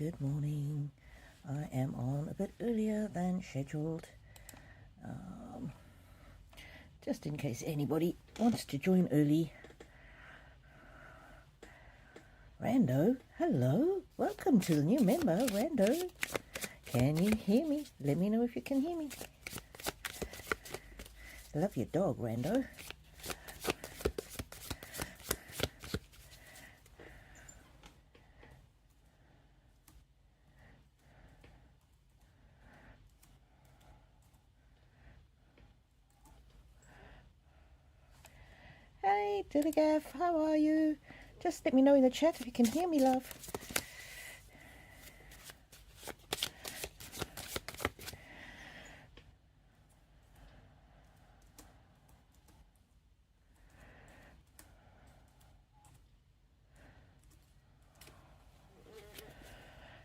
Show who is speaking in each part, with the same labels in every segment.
Speaker 1: good morning. I am on a bit earlier than scheduled. Just in case anybody wants to join early. Rando, hello. Welcome to the new member, Rando. Can you hear me? Let me know if you can hear me. Love your dog, Rando. Hey, Dilligaff, how are you? Just let me know in the chat if you can hear me, love.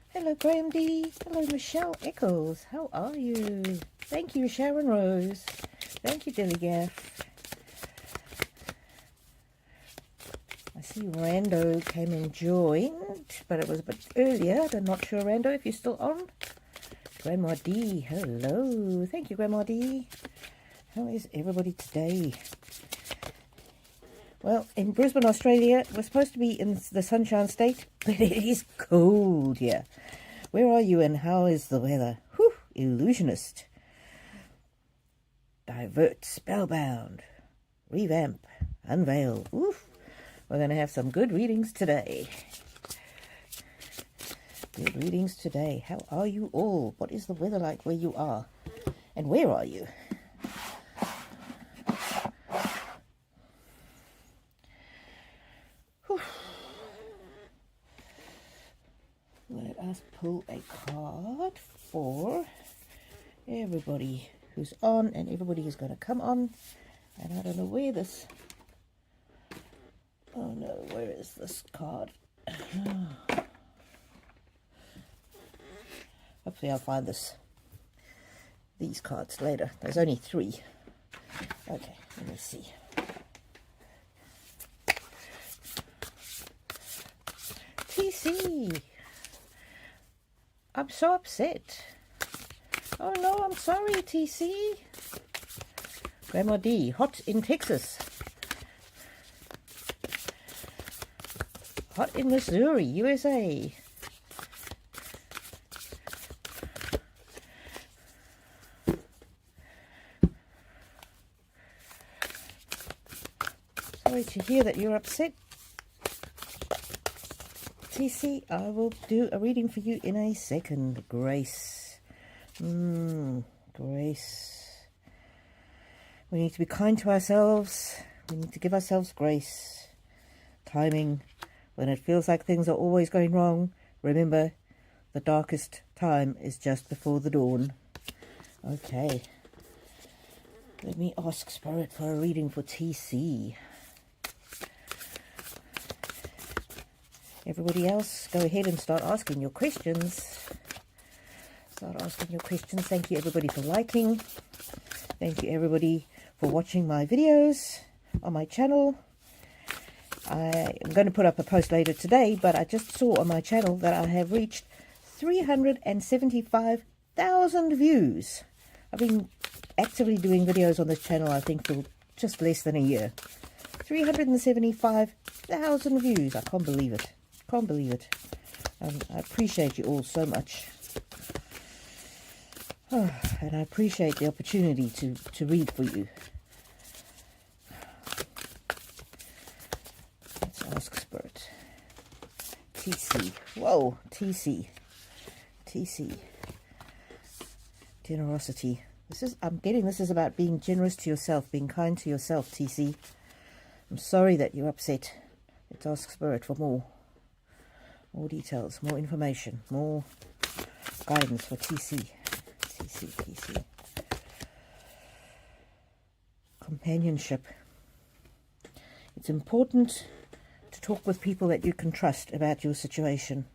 Speaker 1: Hello, Graham D. Hello, Michelle Eccles. How are you? Thank you, Sharon Rose. Thank you, Dilligaff. I see Rando came and joined, but it was a bit earlier. I'm not sure, Rando, if you're still on. Grandma D, hello. Thank you, Grandma D. How is everybody today? Well, in Brisbane, Australia, we're supposed to be in the Sunshine State, but it is cold here. Where are you and how is the weather? Whew, illusionist. Divert, spellbound, revamp, unveil. Oof. We're going to have some good readings today. Good readings today. How are you all? What is the weather like where you are? And where are you? Whew. Let us pull a card for everybody who's on and everybody who's going to come on. And I don't know where this... Oh no, where is this card? Hopefully I'll find these cards later. There's only 3. Okay, let me see. TC! I'm so upset. Oh no, I'm sorry, TC. Grandma D, hot in Texas. Hot in Missouri, USA. Sorry to hear that you're upset. TC, I will do a reading for you in a second. Grace. Grace. We need to be kind to ourselves. We need to give ourselves grace. Timing. When it feels like things are always going wrong, remember, the darkest time is just before the dawn. Okay. Let me ask Spirit for a reading for TC. Everybody else, go ahead and start asking your questions. Start asking your questions. Thank you, everybody, for liking. Thank you, everybody, for watching my videos on my channel. I am going to put up a post later today, but I just saw on my channel that I have reached 375,000 views. I've been actively doing videos on this channel, I think, for just less than a year. 375,000 views. I can't believe it. Can't believe it. I appreciate you all so much. Oh, and I appreciate the opportunity to read for you. Ask Spirit. TC. Whoa, TC. TC. Generosity. I'm getting this is about being generous to yourself, being kind to yourself, TC. I'm sorry that you're upset. Let's ask Spirit for more details, more information, more guidance for TC. TC. Companionship. It's important to talk with people that you can trust about your situation.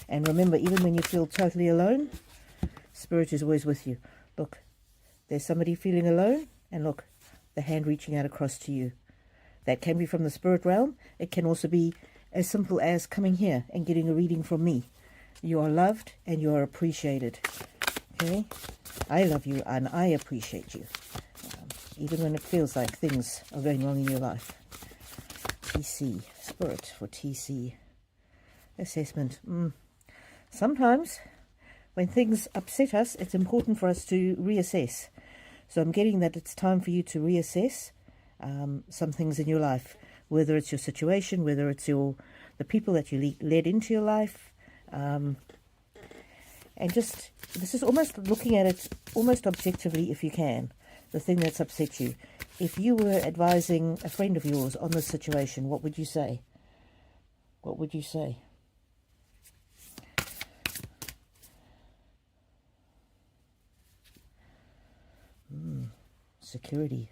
Speaker 1: And remember, even when you feel totally alone, Spirit is always with you. Look, there's somebody feeling alone, and look, the hand reaching out across to you. That can be from the spirit realm. It can also be as simple as coming here and getting a reading from me. You are loved and you are appreciated. Okay? I love you and I appreciate you. Even when it feels like things are going wrong in your life. TC, Spirit for TC. Assessment. Sometimes when things upset us, it's important for us to reassess. So I'm getting that it's time for you to reassess some things in your life, whether it's your situation, whether it's the people that you led into your life, and just, this is almost looking at it almost objectively if you can, the thing that's upset you. If you were advising a friend of yours on this situation, what would you say? What would you say? Security.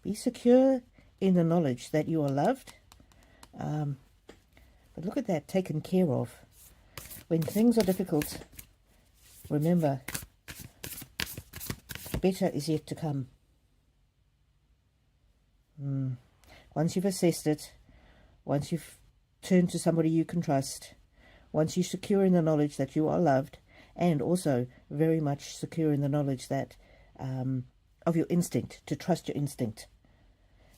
Speaker 1: Be secure in the knowledge that you are loved. But look at that, taken care of. When things are difficult, remember, better is yet to come. Once you've assessed it, once you've turned to somebody you can trust, once you're secure in the knowledge that you are loved, and also very much secure in the knowledge that of your instinct, to trust your instinct,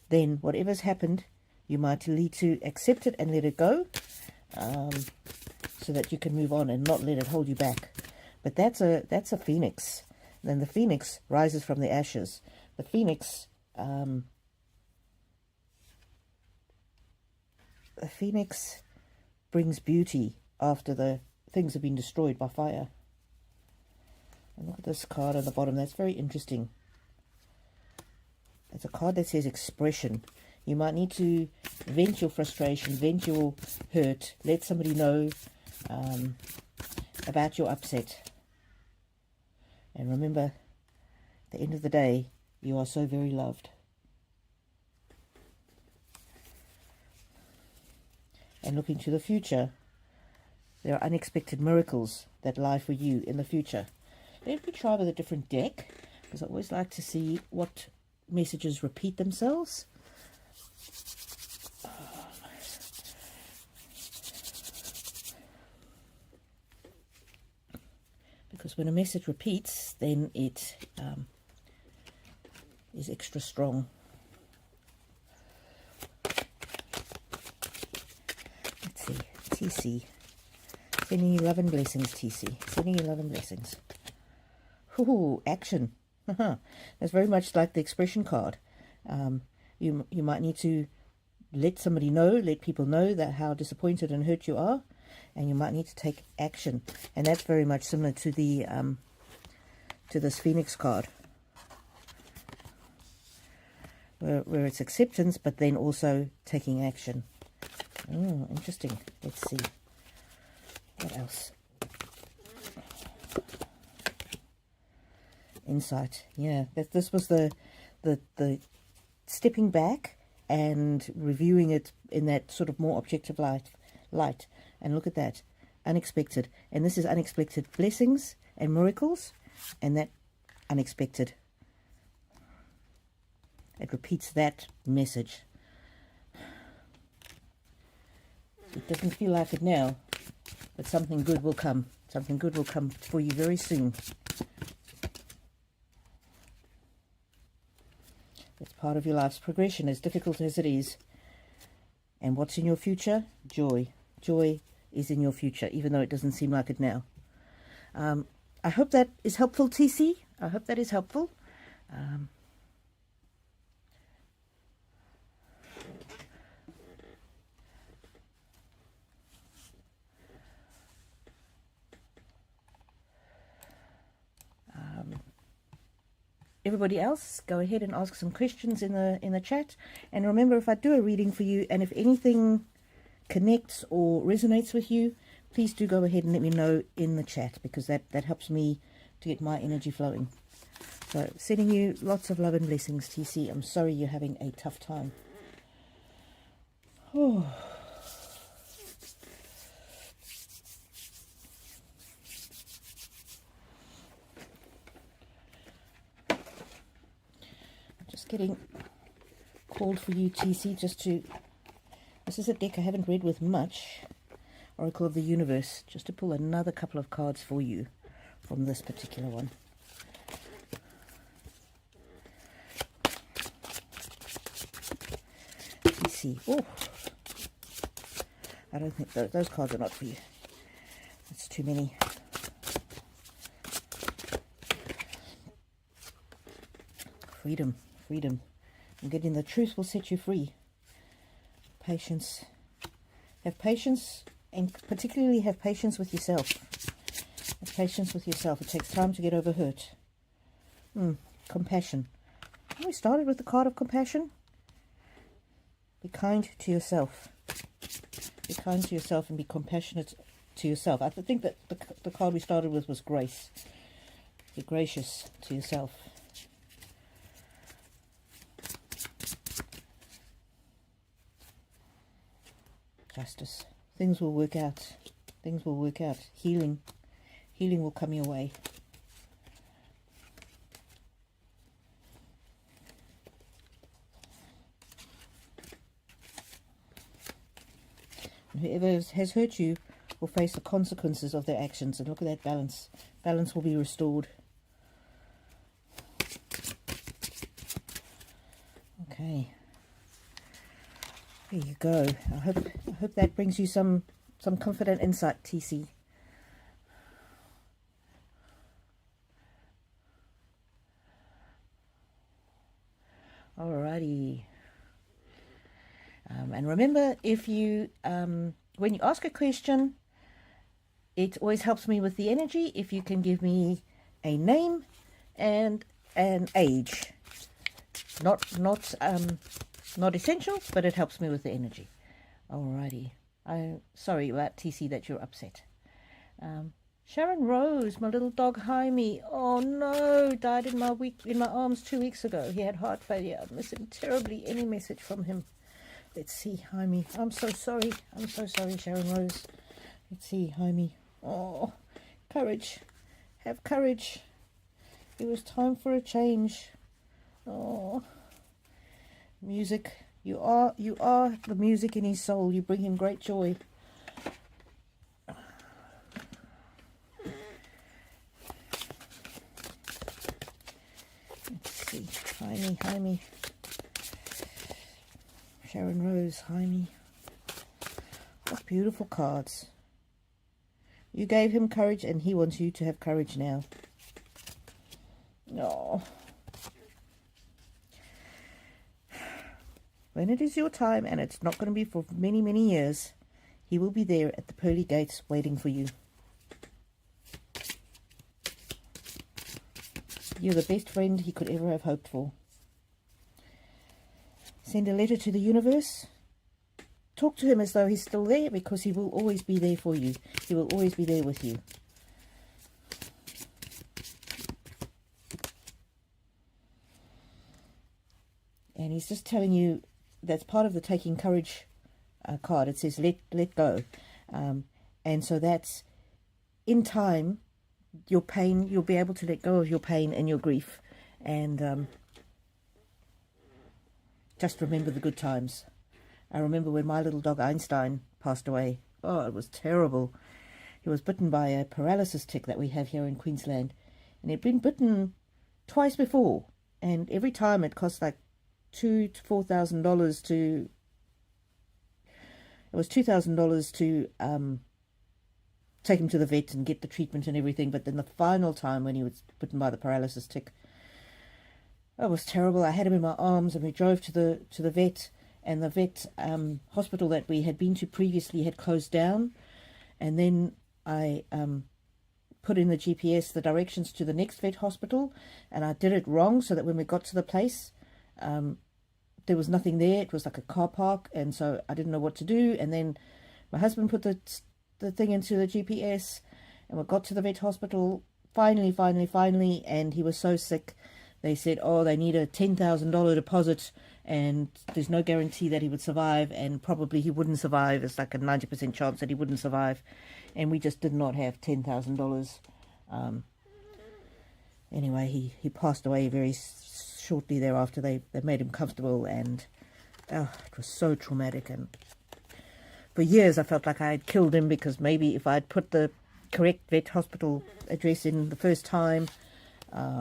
Speaker 1: then whatever's happened, you might need to accept it and let it go, so that you can move on and not let it hold you back. But that's a phoenix. Then the phoenix rises from the ashes. The phoenix brings beauty after the things have been destroyed by fire. And look at this card on the bottom. That's very interesting. It's a card that says expression. You might need to vent your frustration, vent your hurt, let somebody know about your upset. And remember, at the end of the day, you are so very loved. And looking to the future, there are unexpected miracles that lie for you in the future. Let me try with a different deck, because I always like to see what messages repeat themselves. Because when a message repeats, then it is extra strong. Let's see, TC. Sending you love and blessings, TC. Sending you love and blessings. Ooh, action. That's very much like the expression card. You might need to let somebody know, let people know that how disappointed and hurt you are, and you might need to take action. And that's very much similar to the to this Phoenix card, where it's acceptance, but then also taking action. Oh, interesting. Let's see. What else? Insight. Yeah, this was the stepping back and reviewing it in that sort of more objective light. And look at that, unexpected. And this is unexpected blessings and miracles, and that unexpected. It repeats that message. It doesn't feel like it now, but something good will come. Something good will come for you very soon. It's part of your life's progression, as difficult as it is. And what's in your future? Joy. Joy is in your future, even though it doesn't seem like it now. I hope that is helpful, TC. I hope that is helpful. Everybody else, go ahead and ask some questions in the chat. And remember, if I do a reading for you, and if anything connects or resonates with you, please do go ahead and let me know in the chat, because that helps me to get my energy flowing. So, sending you lots of love and blessings, TC. I'm sorry you're having a tough time. Oh. Getting called for you, TC, just to... This is a deck I haven't read with much. Oracle of the Universe, just to pull another couple of cards for you from this particular one. Let's see. Oh, I don't think those cards are not for you. That's too many. Freedom, freedom. And getting the truth will set you free. Patience. Have patience, and particularly have patience with yourself. Have patience with yourself. It takes time to get over hurt. Compassion. We started with the card of compassion. Be kind to yourself. Be kind to yourself and be compassionate to yourself. I think that the card we started with was grace. Be gracious to yourself. Justice. Things will work out. Things will work out. Healing. Healing will come your way. And whoever has hurt you will face the consequences of their actions. And look at that balance. Balance will be restored. Okay. There you go. I hope that brings you some comfort and insight, TC. Alrighty. And remember, if you when you ask a question, it always helps me with the energy if you can give me a name and an age. Not essential, but it helps me with the energy. Alrighty. I'm sorry about TC that you're upset. Sharon Rose, my little dog Jaime. Oh no, died in my arms 2 weeks ago. He had heart failure. I miss him terribly. Any message from him? Let's see, Jaime. I'm so sorry. I'm so sorry, Sharon Rose. Let's see, Jaime. Oh, courage. Have courage. It was time for a change. Oh. Music. You are the music in his soul. You bring him great joy. Let's see. Jaime. Sharon Rose, Jaime. What beautiful cards. You gave him courage and he wants you to have courage now. Oh. When it is your time, and it's not going to be for many, many years, he will be there at the pearly gates waiting for you. You're the best friend he could ever have hoped for. Send a letter to the universe. Talk to him as though he's still there, because he will always be there for you. He will always be there with you. And he's just telling you, that's part of the taking courage card. It says let go, and so that's in time. Your pain, you'll be able to let go of your pain and your grief, and just remember the good times. I remember when my little dog Einstein passed away. Oh, it was terrible. He was bitten by a paralysis tick that we have here in Queensland, and he'd been bitten twice before, and every time it cost like $2,000 to $4,000 to. It was $2,000 to take him to the vet and get the treatment and everything. But then the final time when he was bitten by the paralysis tick, it was terrible. I had him in my arms, and we drove to the vet, and the vet hospital that we had been to previously had closed down. And then I put in the GPS the directions to the next vet hospital, and I did it wrong, so that when we got to the place, there was nothing there. It was like a car park, and so I didn't know what to do. And then my husband put the thing into the GPS, and we got to the vet hospital finally, and he was so sick. They said, oh, they need a $10,000 deposit, and there's no guarantee that he would survive, and probably he wouldn't survive. It's like a 90% chance that he wouldn't survive, and we just did not have $10,000. Anyway, he passed away very shortly thereafter. They made him comfortable, and it was so traumatic. And For years I felt like I had killed him, because maybe if I'd put the correct vet hospital address in the first time,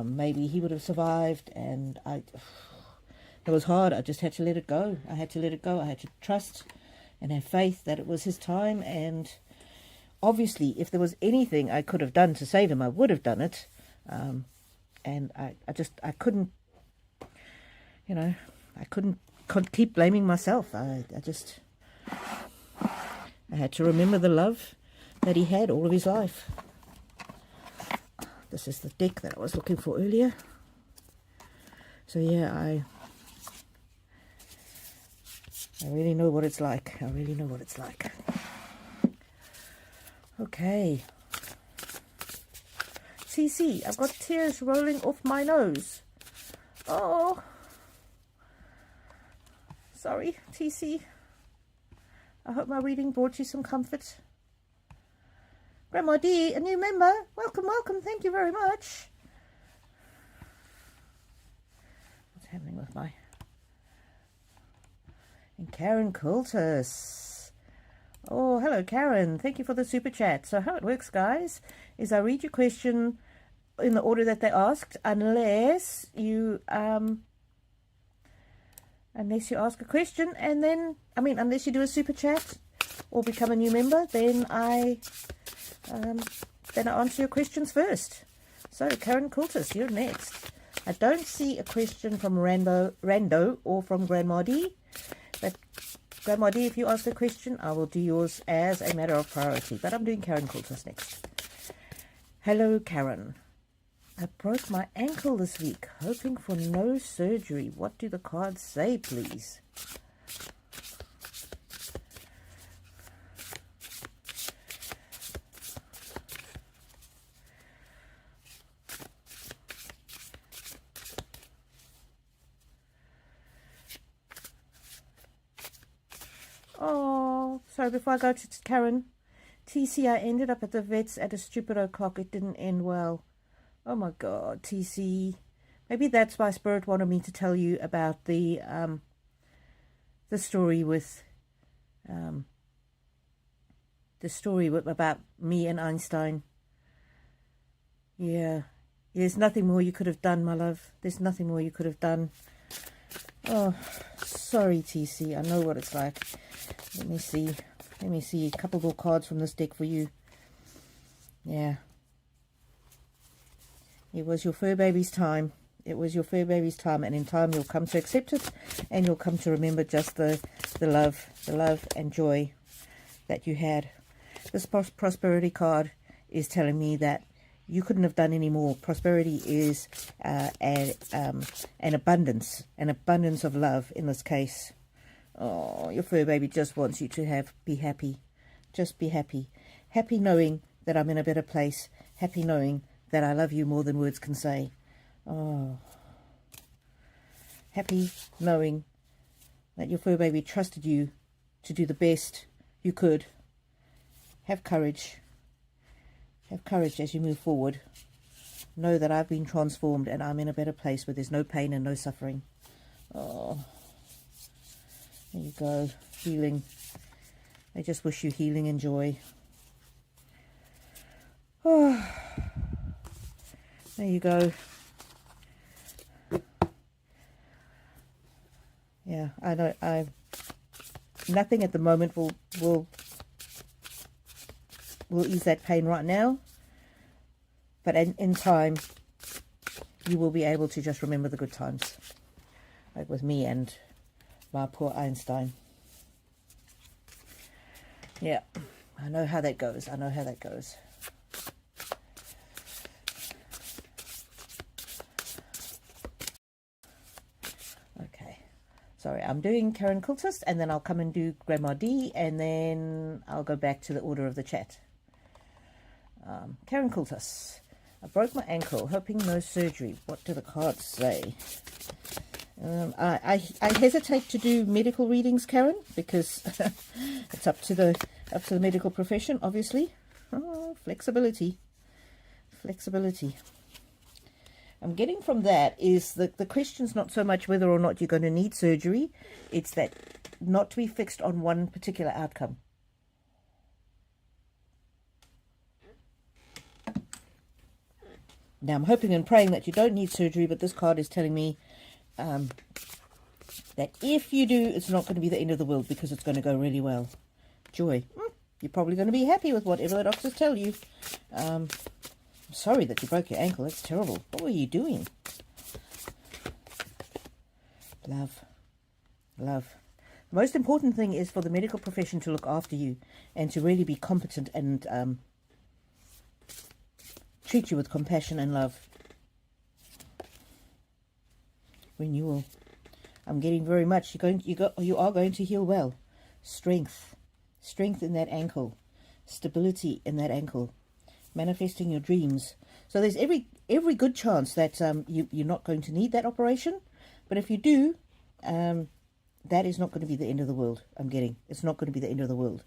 Speaker 1: maybe he would have survived. And it was hard. I just had to let it go. I had to let it go. I had to trust and have faith that it was his time. And obviously, if there was anything I could have done to save him, I would have done it. And I couldn't, I couldn't keep blaming myself. I had to remember the love that he had all of his life. This is the deck that I was looking for earlier. So yeah, I really know what it's like. I really know what it's like. Okay. CC, I've got tears rolling off my nose. Oh. Sorry, TC. I hope my reading brought you some comfort. Grandma D, a new member. Welcome, welcome. Thank you very much. What's happening with my... And Karen Coultus. Oh, hello, Karen. Thank you for the super chat. So how it works, guys, is I read your question in the order that they asked, unless you ask a question, and then, unless you do a super chat or become a new member, then I answer your questions first. So, Karen Coultus, you're next. I don't see a question from Rando or from Grandma D, but Grandma D, if you ask a question, I will do yours as a matter of priority. But I'm doing Karen Coultus next. Hello, Karen. I broke my ankle this week, hoping for no surgery. What do the cards say, please? Oh, sorry, before I go to Karen, TC, I ended up at the vet's at a stupid o'clock. It didn't end well. Oh my God, TC. Maybe that's why Spirit wanted me to tell you about the story with about me and Einstein. Yeah, there's nothing more you could have done, my love. There's nothing more you could have done. Oh, sorry, TC. I know what it's like. Let me see a couple more cards from this deck for you. Yeah. It was your fur baby's time. It was your fur baby's time, and in time you'll come to accept it, and you'll come to remember just the love and joy that you had. This prosperity card is telling me that you couldn't have done any more. Prosperity is an abundance of love in this case. Oh, your fur baby just wants you to be happy. Just be happy. Happy knowing that I'm in a better place. Happy knowing that I love you more than words can say. Oh. Happy knowing that your fur baby trusted you to do the best you could. Have courage. Have courage as you move forward. Know that I've been transformed and I'm in a better place where there's no pain and no suffering. Oh. There you go. Healing. I just wish you healing and joy. Oh. There you go. Yeah, I know. Nothing at the moment will ease that pain right now. But in time, you will be able to just remember the good times, like with me and my poor Einstein. Yeah, I know how that goes. I know how that goes. Okay, sorry, I'm doing Karen Coultus, and then I'll come and do Grandma D, and then I'll go back to the order of the chat. Karen Coultus. I broke my ankle, hoping no surgery. What do the cards say? I hesitate to do medical readings, Karen, because it's up to the medical profession, obviously. Oh, flexibility. I'm getting from that is that the question's not so much whether or not you're going to need surgery. It's that not to be fixed on one particular outcome. Now, I'm hoping and praying that you don't need surgery, but this card is telling me that if you do, it's not going to be the end of the world because it's going to go really well. Joy. You're probably going to be happy with whatever the doctors tell you. I'm sorry that you broke your ankle. That's terrible. What were you doing? Love. Love. The most important thing is for the medical profession to look after you and to really be competent and treat you with compassion and love. Renewal. I'm getting very much. You are going to heal well. Strength. Strength in that ankle. Stability in that ankle. Manifesting your dreams. So there's every good chance that you're not going to need that operation. But if you do, that is not going to be the end of the world. It's not going to be the end of the world.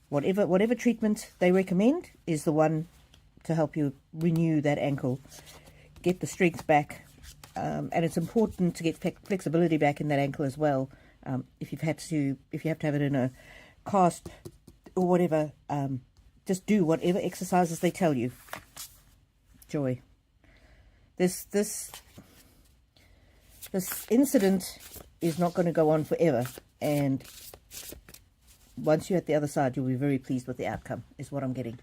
Speaker 1: Whatever treatment they recommend is the one to help you renew that ankle, get the strength back, and it's important to get flexibility back in that ankle as well. If you have to have it in a cast or whatever, just do whatever exercises they tell you. Joy. This incident is not going to go on forever, and once you're at the other side, you'll be very pleased with the outcome, is what I'm getting.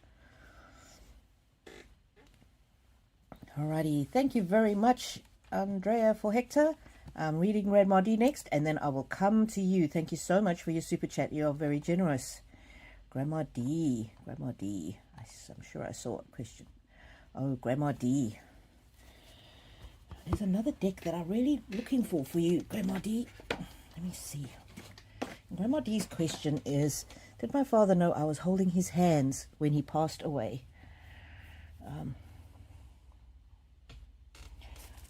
Speaker 1: Alrighty, thank you very much, Andrea, for Hector. I'm reading Grandma D next, and then I will come to you. Thank you so much for your super chat. You are very generous. Grandma D. Grandma D. I'm sure I saw a question. Oh, Grandma D. There's another deck that I'm really looking for you, Grandma D. Let me see. Grandma D's question is, did my father know I was holding his hands when he passed away?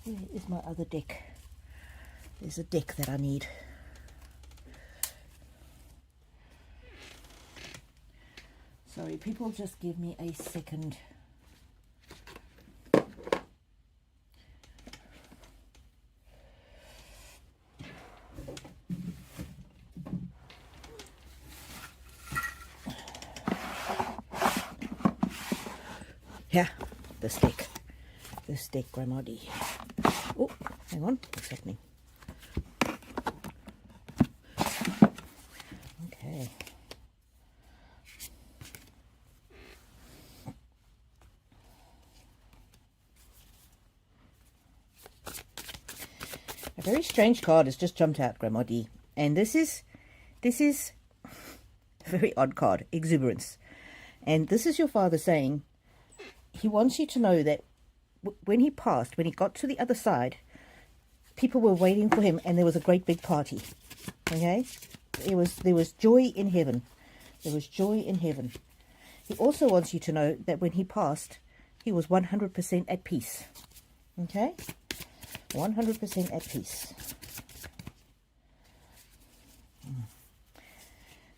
Speaker 1: Where is my other deck? There's a deck that I need. Sorry, people, just give me a second. Yeah, this deck, Grandma D. Oh, hang on, what's happening? Okay. A very strange card has just jumped out, Grandma D. And this is a very odd card, exuberance. And this is your father saying he wants you to know that when he passed, when he got to the other side, people were waiting for him, and there was a great big party. Okay? There was joy in heaven. There was joy in heaven. He also wants you to know that when he passed, he was 100% at peace. Okay? 100% at peace.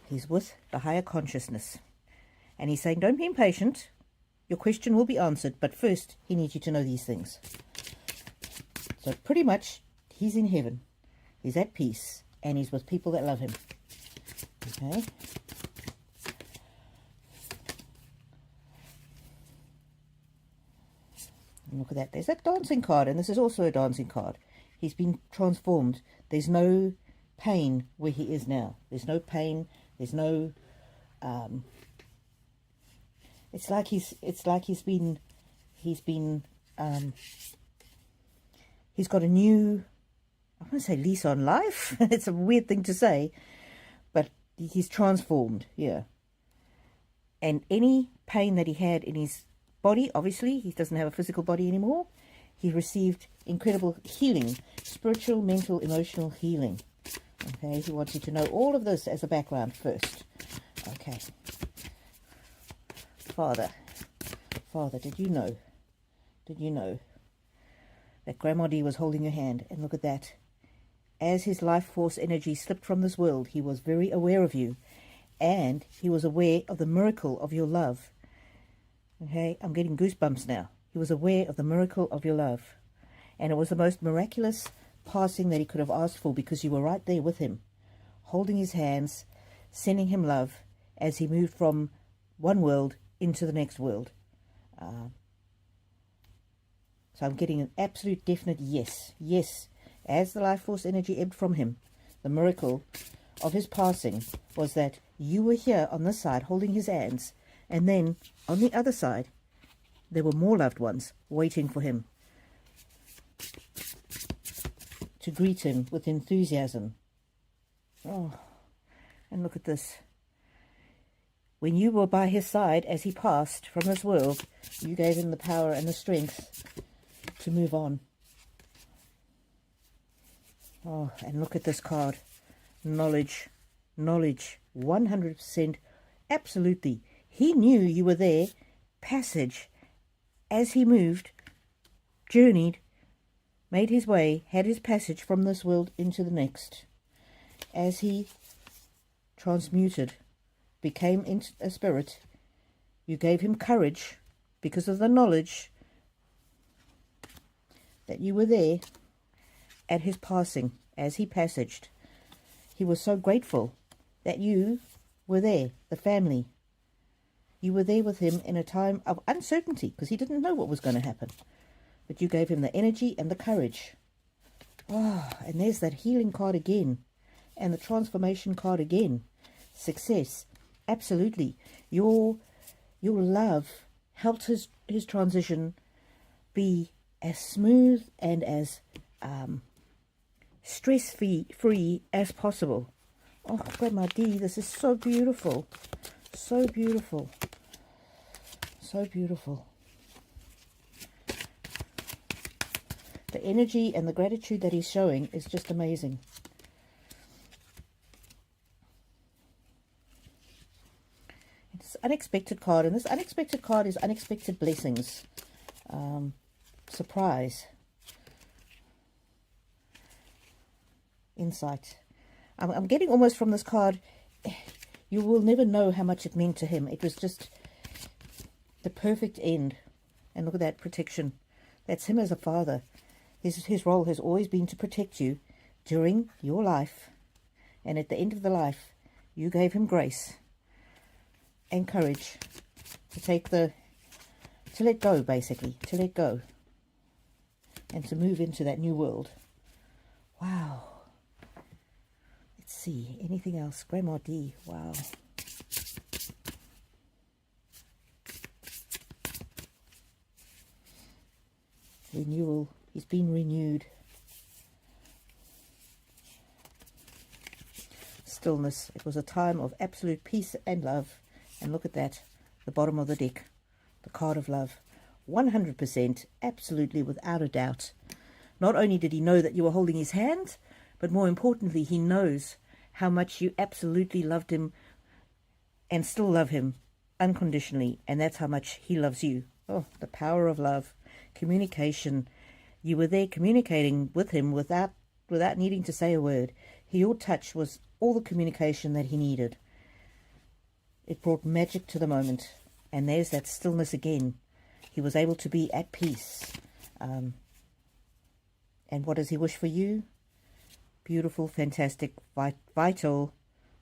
Speaker 1: He's with the higher consciousness. And he's saying, don't be impatient. Your question will be answered, but first he needs you to know these things. So pretty much he's in heaven. He's at peace, and he's with people that love him. Okay? And look at that. There's that dancing card, and this is also a dancing card. He's been transformed. There's no pain where he is now. There's no pain. There's no it's like he's got a new, I want to say, lease on life. It's a weird thing to say, but he's transformed, yeah. And any pain that he had in his body, obviously he doesn't have a physical body anymore. He received incredible healing, spiritual, mental, emotional healing. Okay, he wants you to know all of this as a background first. Okay. Father, did you know that Grandma D was holding your hand? And look at that. As his life force energy slipped from this world, he was very aware of you, and he was aware of the miracle of your love. Okay, I'm getting goosebumps now. He was aware of the miracle of your love, and it was the most miraculous passing that he could have asked for, because you were right there with him, holding his hands, sending him love as he moved from one world into the next world. So I'm getting an absolute definite yes. Yes. As the life force energy ebbed from him, the miracle of his passing was that you were here on this side holding his hands, and then on the other side there were more loved ones waiting for him to greet him with enthusiasm. Oh, and look at this. When you were by his side as he passed from this world, you gave him the power and the strength to move on. Oh, and look at this card. Knowledge. Knowledge. 100%. Absolutely. He knew you were there. Passage. As he moved, journeyed, made his way, had his passage from this world into the next. As he transmuted, became into a spirit, you gave him courage because of the knowledge that you were there at his passing, as he passaged. He was so grateful that you were there, the family. You were there with him in a time of uncertainty because he didn't know what was going to happen. But you gave him the energy and the courage. Oh, and there's that healing card again. And the transformation card again. Success. Absolutely. Your love helped his transition be as smooth and as stress-free as possible. Oh, Grandma D, this is so beautiful. So beautiful. So beautiful. The energy and the gratitude that he's showing is just amazing. It's an unexpected card, and this unexpected card is unexpected blessings. Surprise. Insight. I'm getting almost from this card, you will never know how much it meant to him. It was just the perfect end. And look at that protection. That's him as a father. His role has always been to protect you during your life. And at the end of the life, you gave him grace and courage to let go, basically. To let go. And to move into that new world. Wow. Let's see. Anything else? Grandma D. Wow. Renewal. He's been renewed. Stillness. It was a time of absolute peace and love. And look at that. The bottom of the deck. The card of love. 100%. Absolutely, without a doubt. Not only did he know that you were holding his hand, but more importantly, he knows how much you absolutely loved him and still love him unconditionally. And that's how much he loves you. Oh, the power of love. Communication. You were there communicating with him without needing to say a word. Your touch was all the communication that he needed. It brought magic to the moment. And there's that stillness again. He was able to be at peace. And what does he wish for you? Beautiful, fantastic, vital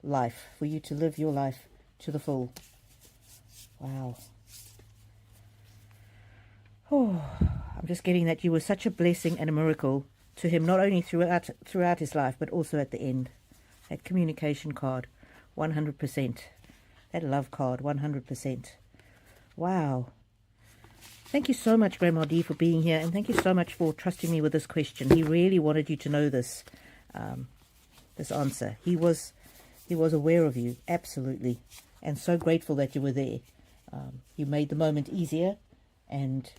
Speaker 1: life. For you to live your life to the full. Wow. Oh, I'm just getting that you were such a blessing and a miracle to him, not only throughout his life, but also at the end. That communication card, 100%. That love card, 100%. Wow. Thank you so much, Grandma D, for being here, and thank you so much for trusting me with this question. He really wanted you to know this, this answer. He was aware of you, absolutely, and so grateful that you were there. You made the moment easier, and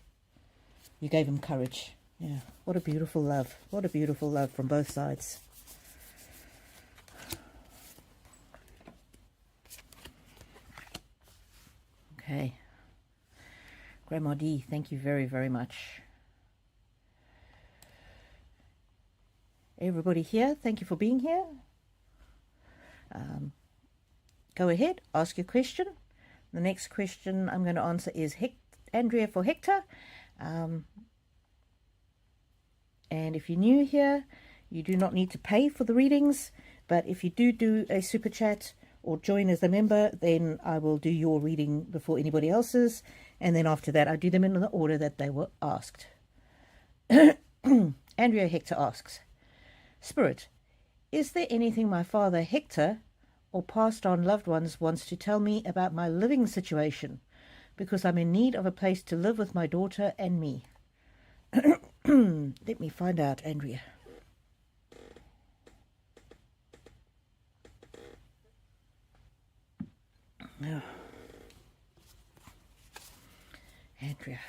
Speaker 1: you gave him courage. Yeah, what a beautiful love. What a beautiful love from both sides. Okay. Grandma D, thank you very, very much. Everybody here, thank you for being here. Go ahead, ask your question. The next question I'm going to answer is Andrea for Hector. And if you're new here, you do not need to pay for the readings, but if you do a super chat or join as a member, then I will do your reading before anybody else's. And then after that, I do them in the order that they were asked. Andrea Hector asks, Spirit, is there anything my father Hector or passed on loved ones wants to tell me about my living situation? Because I'm in need of a place to live with my daughter and me. Let me find out, Andrea. Oh. Andrea.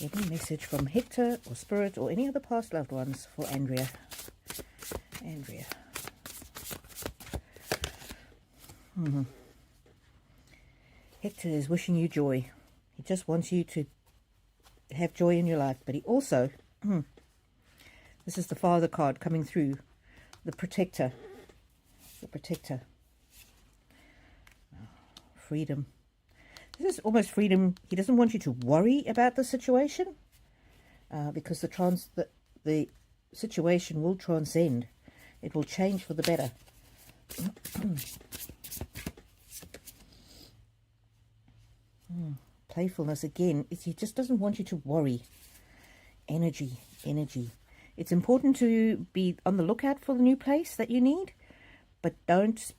Speaker 1: Any message from Hector or Spirit or any other past loved ones for Andrea? Hector is wishing you joy. He just wants you to have joy in your life, but he also, this is the Father card coming through, the Protector. Freedom. This is almost freedom. He doesn't want you to worry about the situation because the situation will transcend. It will change for the better. Playfulness again. He just doesn't want you to worry. Energy. It's important to be on the lookout for the new place that you need, but don't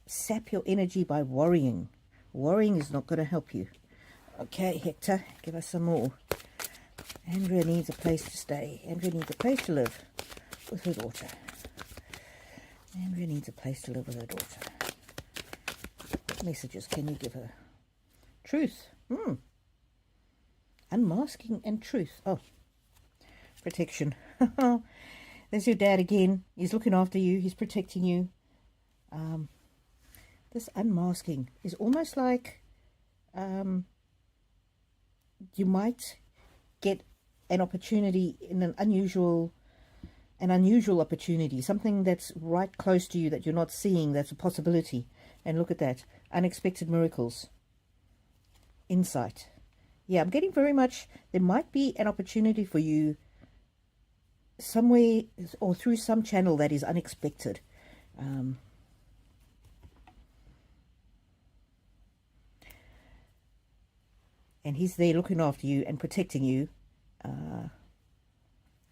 Speaker 1: sap your energy by worrying. Worrying is not going to help you. Okay, Hector, give us some more. Andrea needs a place to stay. Andrea needs a place to live with her daughter. What messages can you give her? Truth. Unmasking and truth. Oh, protection. There's your dad again. He's looking after you. He's protecting you. This unmasking is almost like you might get an opportunity in an unusual opportunity, something that's right close to you that you're not seeing, that's a possibility. And look at that, unexpected miracles, insight. Yeah, I'm getting very much, there might be an opportunity for you somewhere or through some channel that is unexpected. And he's there looking after you and protecting you.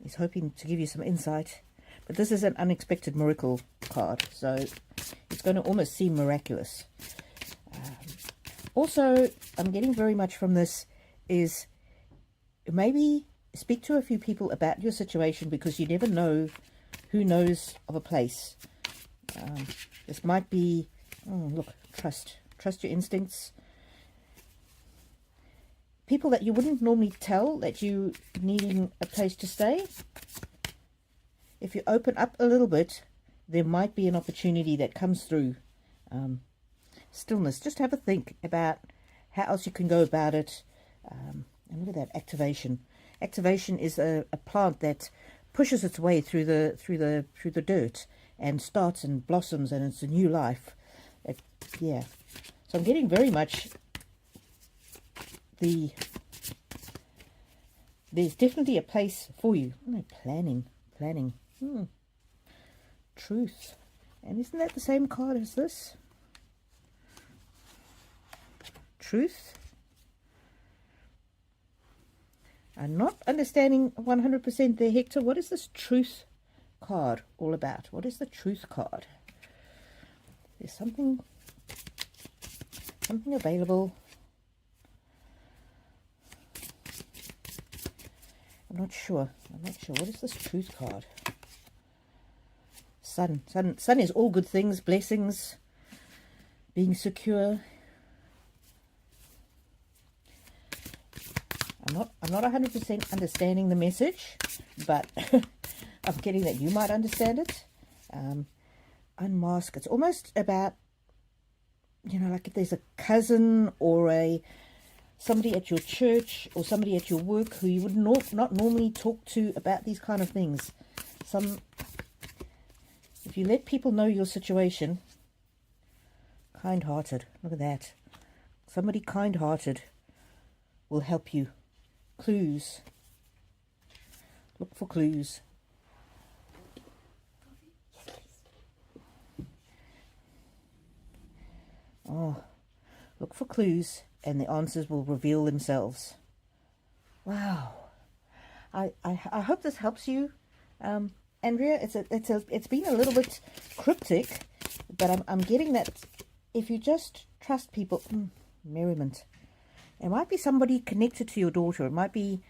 Speaker 1: He's hoping to give you some insight. But this is an unexpected miracle card, so it's going to almost seem miraculous. Also, I'm getting very much from this is maybe speak to a few people about your situation, because you never know who knows of a place. This might be, look, trust your instincts. People that you wouldn't normally tell that you needing a place to stay. If you open up a little bit, there might be an opportunity that comes through. Stillness. Just have a think about how else you can go about it. And look at that, activation. Activation is a plant that pushes its way through the dirt and starts and blossoms, and it's a new life. Yeah. So I'm getting very much there's definitely a place for you. Planning. Truth. And isn't that the same card as this? Truth. I'm not understanding 100% there, Hector. What is this truth card all about? What is the truth card? There's something available. I'm not sure. What is this truth card? Sun is all good things, blessings, being secure. I'm not 100% understanding the message, but I'm getting that you might understand it. Unmask. It's almost about, like if there's a cousin or somebody at your church or somebody at your work who you would not normally talk to about these kind of things. If you let people know your situation, kind-hearted, look at that. Somebody kind-hearted will help you. Clues. Look for clues. Oh, look for clues and the answers will reveal themselves. Wow. I hope this helps you, Andrea. It's been a little bit cryptic, but I'm getting that if you just trust people, merriment. It might be somebody connected to your daughter. It might be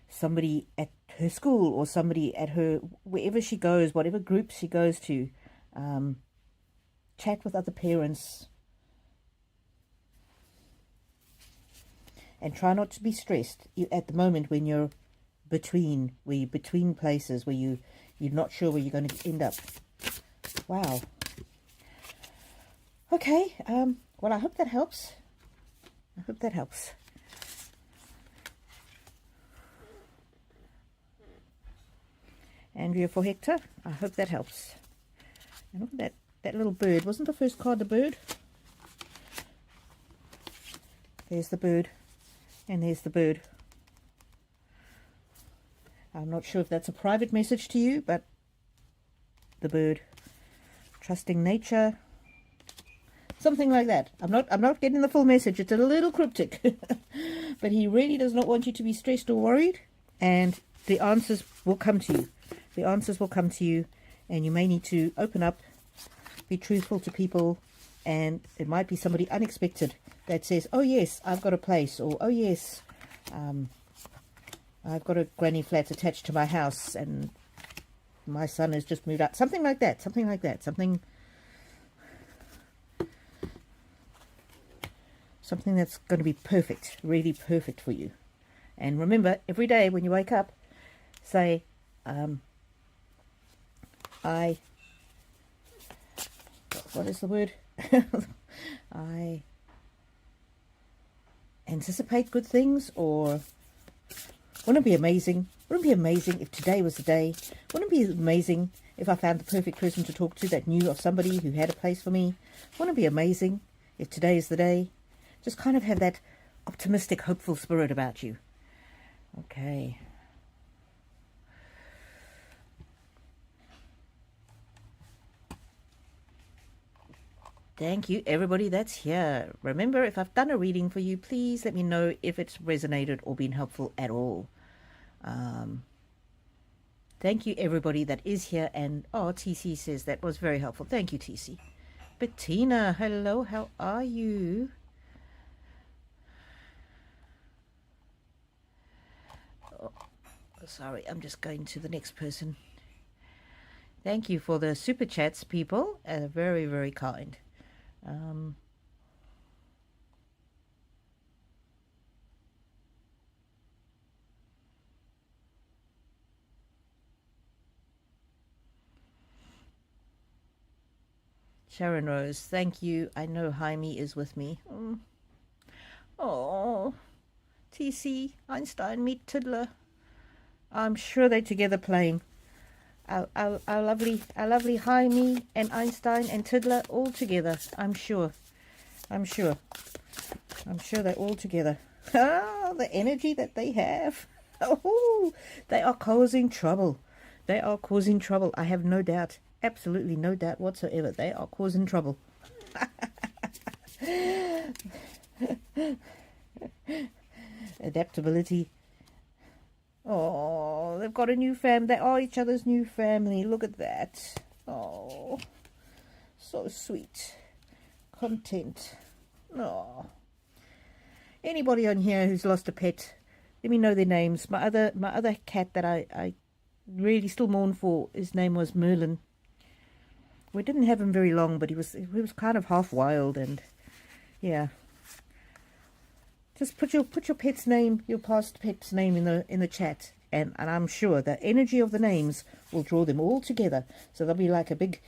Speaker 1: somebody at her school or somebody at her wherever she goes, whatever group she goes to. Chat with other parents. And try not to be stressed at the moment when you're between places where you're not sure where you're going to end up. Wow. Okay. Well, I hope that helps. I hope that helps. Andrea for Hector. I hope that helps. And look at that little bird. Wasn't the first card the bird? There's the bird. And there's the bird. I'm not sure if that's a private message to you, but the bird. Trusting nature. Something like that. I'm not getting the full message. It's a little cryptic. But he really does not want you to be stressed or worried. And the answers will come to you. The answers will come to you. And you may need to open up, be truthful to people. And it might be somebody unexpected that says, oh yes, I've got a place. Or, oh yes, I've got a granny flat attached to my house. And my son has just moved out. Something like that. Something like that. Something that's going to be perfect, really perfect for you. And remember, every day when you wake up, say, what is the word? I anticipate good things, or wouldn't it be amazing? Wouldn't it be amazing if today was the day? Wouldn't it be amazing if I found the perfect person to talk to that knew of somebody who had a place for me? Wouldn't it be amazing if today is the day? Just kind of have that optimistic, hopeful spirit about you. Okay. Thank you, everybody that's here. Remember, if I've done a reading for you, please let me know if it's resonated or been helpful at all. Thank you, everybody that is here. And, oh, TC says that was very helpful. Thank you, TC. Bettina, hello, how are you? Oh, sorry, I'm just going to the next person. Thank you for the super chats, people. Very, very kind. Sharon Rose, thank you. I know Jaime is with me. Oh, TC, Einstein, meet Tiddler. I'm sure they're together playing. Our lovely Jaime and Einstein and Tiddler all together. I'm sure they're all together. Ah, the energy that they have. Oh, they are causing trouble. They are causing trouble. I have no doubt. Absolutely no doubt whatsoever. They are causing trouble. Adaptability. Oh, they've got a new family. They are each other's new family. Look at that. Oh, so sweet. Content. Oh. Anybody on here who's lost a pet, let me know their names. My other cat that I really still mourn for, his name was Merlin. We didn't have him very long, but he was kind of half wild, and yeah. Just put your pet's name, your past pet's name in the chat, and I'm sure the energy of the names will draw them all together. So they'll be like a big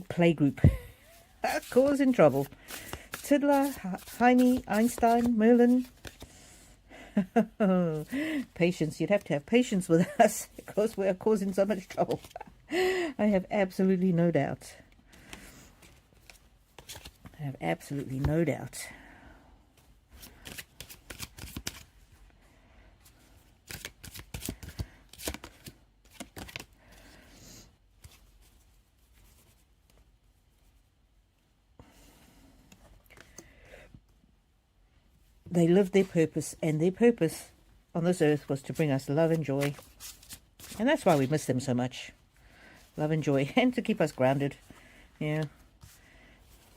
Speaker 1: play group, causing trouble. Tiddler, Jaime, Einstein, Merlin. Patience. You'd have to have patience with us because we're causing so much trouble. I have absolutely no doubt. I have absolutely no doubt. they lived their purpose, and their purpose on this earth was to bring us love and joy. And that's why we miss them so much. Love and joy, and to keep us grounded. Yeah,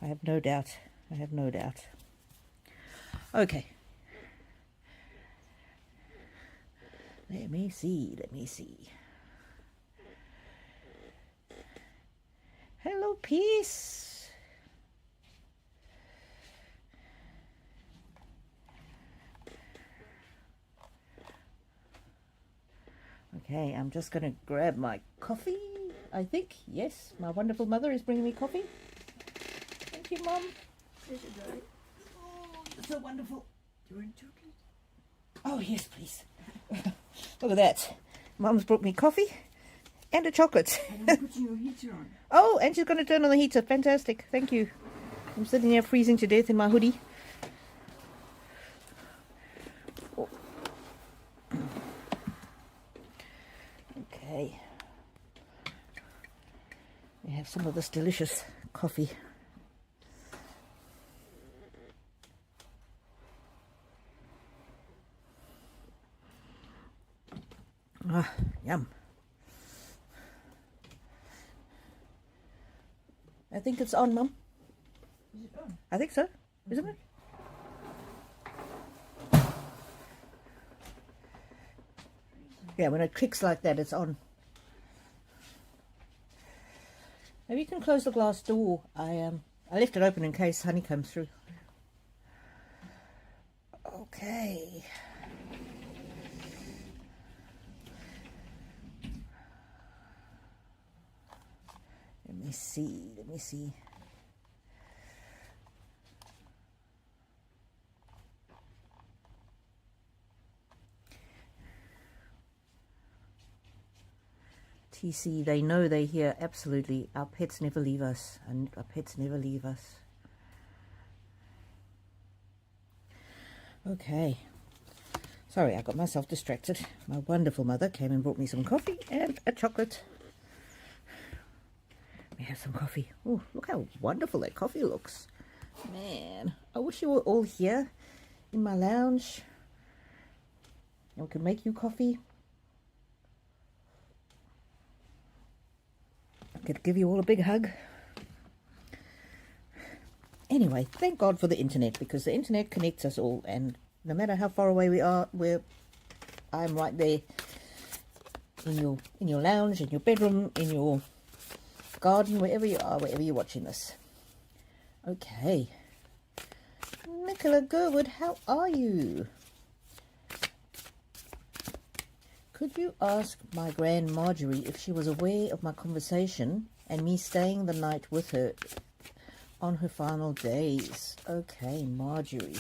Speaker 1: I have no doubt. I have no doubt. Okay. Let me see. Hello, peace. Okay, I'm just going to grab my coffee, I think. Yes, my wonderful mother is bringing me coffee. Thank you, Mum.
Speaker 2: Pleasure, darling.
Speaker 1: Oh, you're so wonderful.
Speaker 2: Do you want chocolate?
Speaker 1: Oh, yes, please. Look at that. Mum's brought me coffee and a chocolate.
Speaker 2: And I'm putting your heater on.
Speaker 1: Oh, and she's going to turn on the heater. Fantastic. Thank you. I'm sitting here freezing to death in my hoodie. Oh. Okay. We have some of this delicious coffee. Ah, yum. I think it's on, Mum.
Speaker 2: Is it on?
Speaker 1: I think so, isn't it? Yeah, when it clicks like that, it's on. Maybe you can close the glass door. I left it open in case honey comes through. Okay. Let me see. TC, they know they hear, absolutely. Our pets never leave us, and our pets never leave us. Okay. Sorry, I got myself distracted. My wonderful mother came and brought me some coffee and a chocolate. Let me have some coffee. Oh, look how wonderful that coffee looks. Man, I wish you were all here in my lounge. And we could make you coffee. I could give you all a big hug. Anyway, thank God for the internet, because the internet connects us all, and no matter how far away we are, I'm right there in your lounge, in your bedroom, in your garden, wherever you are, wherever you're watching this. Okay. Nicola Gerwood, how are you? Could you ask my Grand Marjorie if she was aware of my conversation and me staying the night with her on her final days? Okay, Marjorie.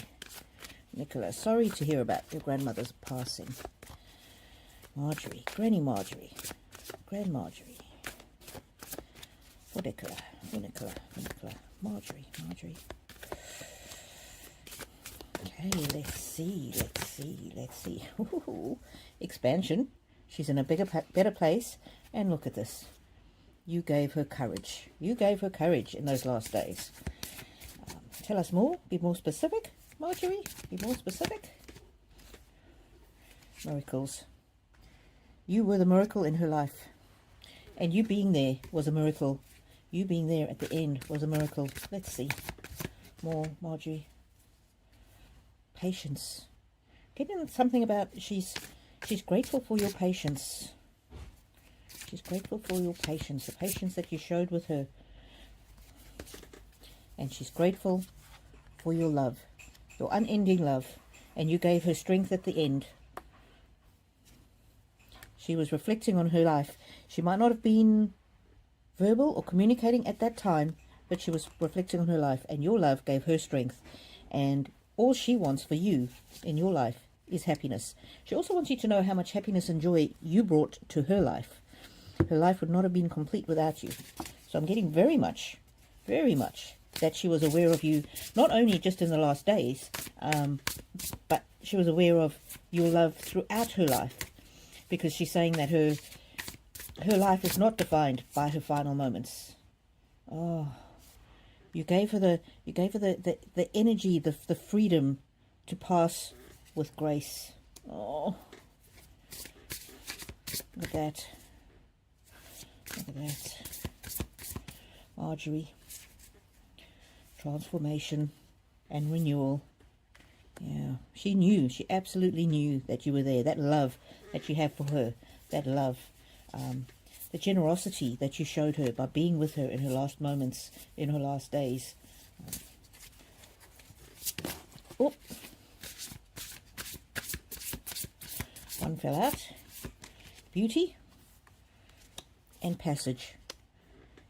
Speaker 1: Nicola, sorry to hear about your grandmother's passing. Marjorie, Granny Marjorie, Grand Marjorie. For Nicola, Marjorie. Okay, let's see. Ooh, expansion. She's in a better place. And look at this. You gave her courage. In those last days. Tell us more. Be more specific, Marjorie. Be more specific. Miracles. You were the miracle in her life. And you being there was a miracle. You being there at the end was a miracle. Let's see. More, Marjorie. Patience. Getting something about she's grateful for your patience. She's grateful for your patience, the patience that you showed with her. And she's grateful for your love, your unending love. And you gave her strength at the end. She was reflecting on her life. She might not have been verbal or communicating at that time, but she was reflecting on her life, and your love gave her strength. And all she wants for you in your life is happiness. She also wants you to know how much happiness and joy you brought to her life. Her life would not have been complete without you. So I'm getting very much that she was aware of you, not only just in the last days, but she was aware of your love throughout her life, because she's saying that her life is not defined by her final moments. Oh, you gave her the energy, the freedom to pass with grace. Oh, look at that. Look at that. Marjorie. Transformation and renewal. Yeah, she knew. She absolutely knew that you were there. That love that you have for her. That love. The generosity that you showed her by being with her in her last moments, in her last days. Oh. One fell out. Beauty and passage.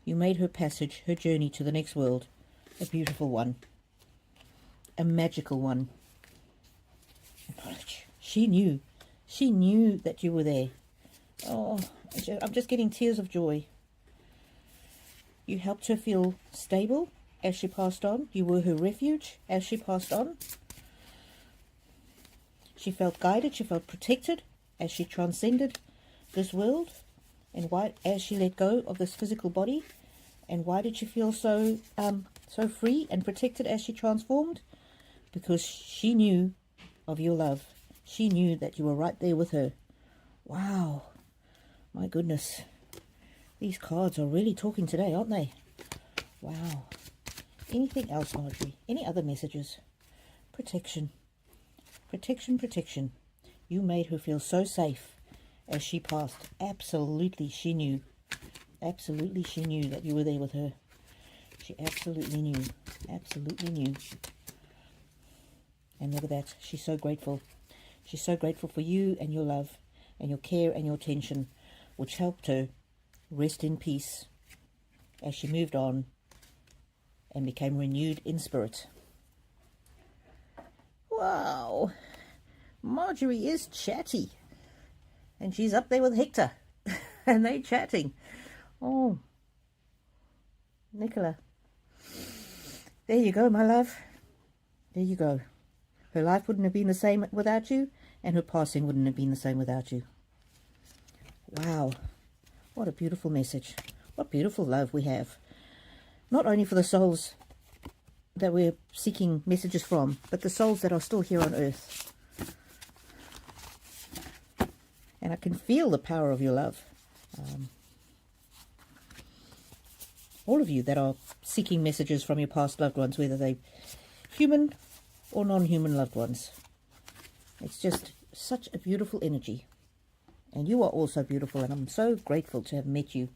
Speaker 1: You made her passage, her journey to the next world, a beautiful one, a magical one. Knowledge. She knew that you were there. Oh, I'm just getting tears of joy. You helped her feel stable as she passed on. You were her refuge as she passed on. She felt guided, she felt protected as she transcended this world. And why, as she let go of this physical body, and why did she feel so free and protected as she transformed? Because she knew of your love. She knew that you were right there with her. Wow, my goodness, these cards are really talking today, aren't they? Wow. Anything else, Marjorie? Any other messages? Protection, protection, protection. You made her feel so safe as she passed. Absolutely, she knew. Absolutely, she knew that you were there with her. She absolutely knew. Absolutely knew. And look at that. She's so grateful. She's so grateful for you and your love and your care and your attention, which helped her rest in peace as she moved on and became renewed in spirit. Wow. Marjorie is chatty. And she's up there with Hector. And they're chatting. Oh. Nicola. There you go, my love. There you go. Her life wouldn't have been the same without you, and her passing wouldn't have been the same without you. Wow. What a beautiful message. What beautiful love we have. Not only for the souls that we're seeking messages from, but the souls that are still here on earth. And I can feel the power of your love. All of you that are seeking messages from your past loved ones, whether they human or non-human loved ones. It's just such a beautiful energy. And you are also beautiful, and I'm so grateful to have met you.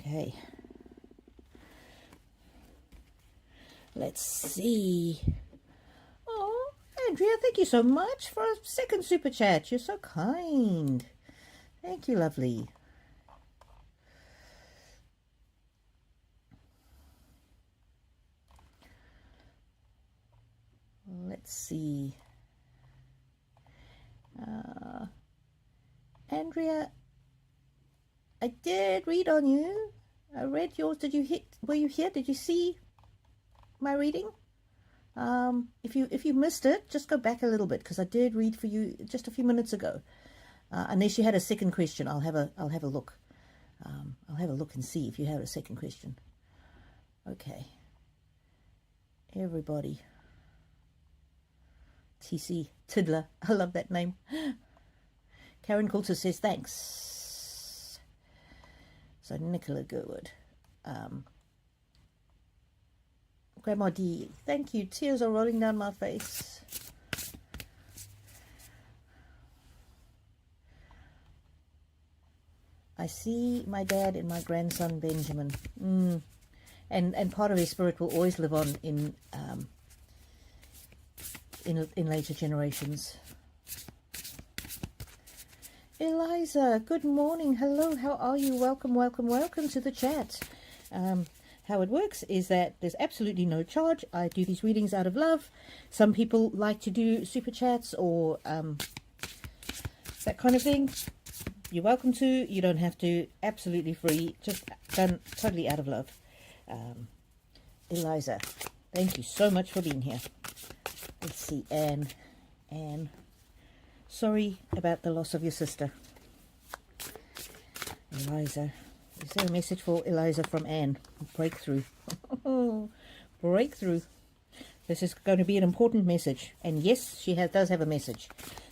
Speaker 1: Okay. Let's see. Oh, Andrea, thank you so much for a second super chat. You're so kind. Thank you, lovely. Let's see. Andrea, I did read on you. I read yours. Did you were you here? Did you see my reading? If you missed it, just go back a little bit, because I did read for you just a few minutes ago. Unless you had a second question, I'll have a look. I'll have a look and see if you have a second question. Okay. Everybody. TC Tiddler. I love that name. Karen Coulter says thanks. So Nicola Gerwood. Grandma D, thank you. Tears are rolling down my face. I see my dad and my grandson Benjamin. And part of his spirit will always live on in later generations. Eliza, good morning. Hello, how are you? Welcome, welcome, welcome to the chat. How it works is that there's absolutely no charge. I do these readings out of love. Some people like to do super chats or that kind of thing. You're welcome to. You don't have to. Absolutely free. Just done totally out of love. Eliza, thank you so much for being here. Let's see, Anne. Sorry about the loss of your sister. Eliza. Is there a message for Eliza from Anne? Breakthrough. Breakthrough. This is going to be an important message. And yes, she does have a message.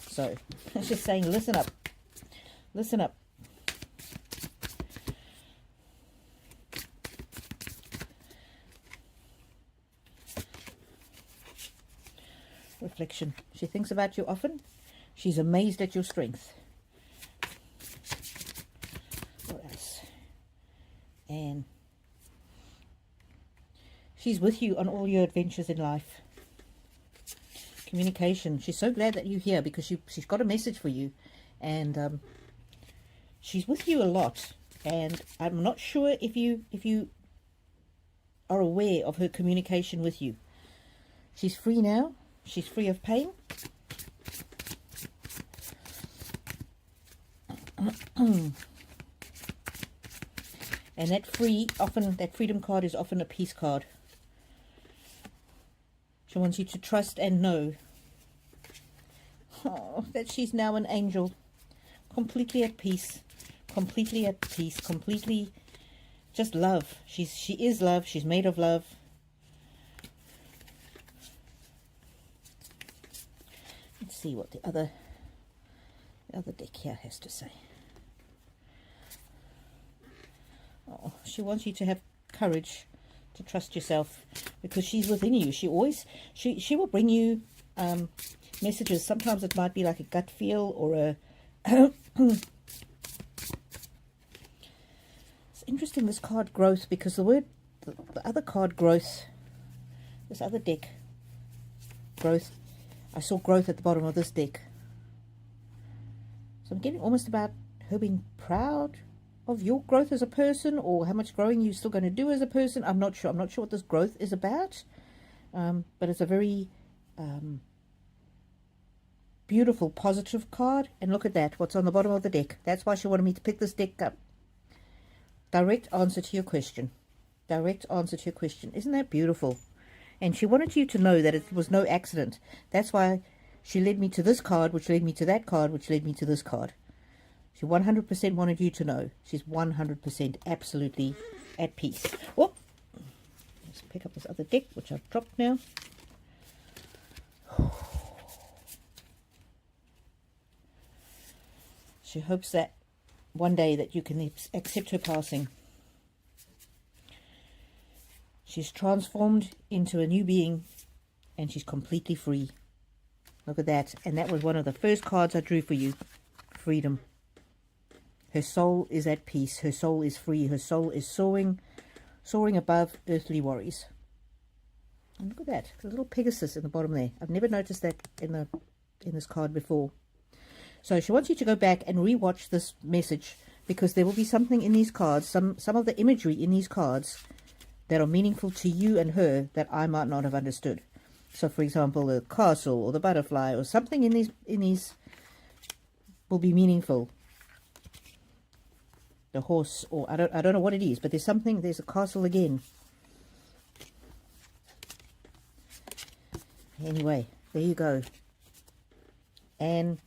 Speaker 1: So, she's saying, listen up. Listen up. Reflection. She thinks about you often. She's amazed at your strength. What else? And she's with you on all your adventures in life. Communication. She's so glad that you're here because she's got a message for you. And she's with you a lot. And I'm not sure if you are aware of her communication with you. She's free now. She's free of pain. And that freedom card is often a peace card. She wants you to trust and know that she's now an angel, completely at peace, completely just love. She is love. She's made of love. Let's see what the other deck here has to say. Oh, she wants you to have courage, to trust yourself, because she's within you. She will bring you messages. Sometimes it might be like a gut feel or a it's interesting, this card growth, because the other card growth, this other deck growth, I saw growth at the bottom of this deck. So I'm getting almost about her being proud of your growth as a person, or how much growing you're still going to do as a person. I'm not sure. I'm not sure what this growth is about. But it's a very beautiful, positive card. And look at that, what's on the bottom of the deck. That's why she wanted me to pick this deck up. Direct answer to your question. Direct answer to your question. Isn't that beautiful? And she wanted you to know that it was no accident. That's why she led me to this card, which led me to that card, which led me to this card. She 100% wanted you to know. She's 100% absolutely at peace. Oh, let's pick up this other deck, which I've dropped now. She hopes that one day that you can accept her passing. She's transformed into a new being, and she's completely free. Look at that. And that was one of the first cards I drew for you. Freedom. Her soul is at peace. Her soul is free. Her soul is soaring above earthly worries. And look at that. A little Pegasus in the bottom there. I've never noticed that in this card before. So she wants you to go back and re-watch this message, because there will be something in these cards, some of the imagery in these cards that are meaningful to you and her that I might not have understood. So, for example, the castle or the butterfly or something in these will be meaningful. The horse, or I don't know what it is, but there's something. There's a castle again. Anyway, there you go. Anne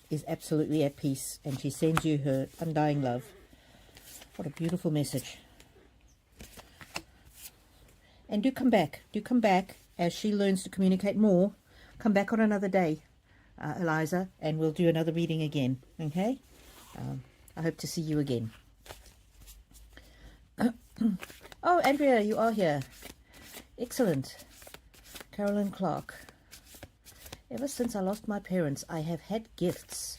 Speaker 1: is absolutely at peace, and she sends you her undying love. What a beautiful message. And do come back as she learns to communicate more. Come back on another day, Eliza, and we'll do another reading again. Okay? I hope to see you again. Oh, Andrea, you are here. Excellent. Carolyn Clark. Ever since I lost my parents, I have had gifts.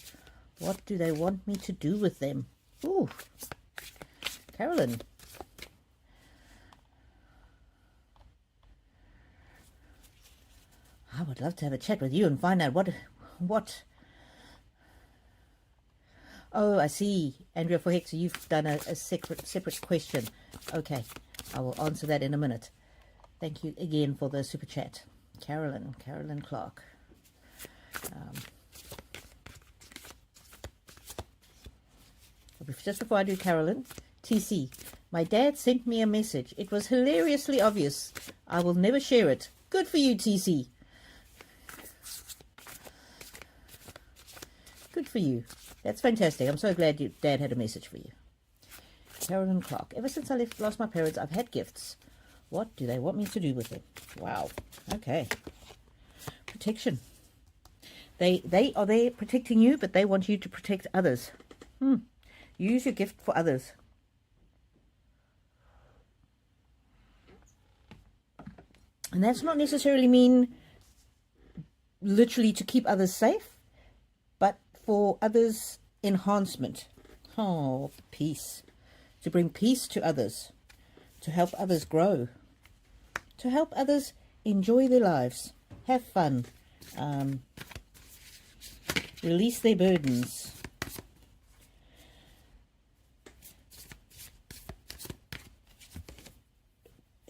Speaker 1: What do they want me to do with them? Ooh. Carolyn. I would love to have a chat with you and find out what. Oh, I see. Andrea for Hexer, you've done a separate question. Okay, I will answer that in a minute. Thank you again for the super chat. Carolyn Clark. Just before I do Carolyn, TC. My dad sent me a message. It was hilariously obvious. I will never share it. Good for you, TC. Good for you. That's fantastic. I'm so glad your dad had a message for you. Carolyn Clark. Ever since I lost my parents, I've had gifts. What do they want me to do with them? Wow. Okay. Protection. They are there protecting you, but they want you to protect others. Use your gift for others. And that's not necessarily mean literally to keep others safe, but for others' enhancement. Oh, peace. To bring peace to others. To help others grow. To help others enjoy their lives. Have fun. Release their burdens.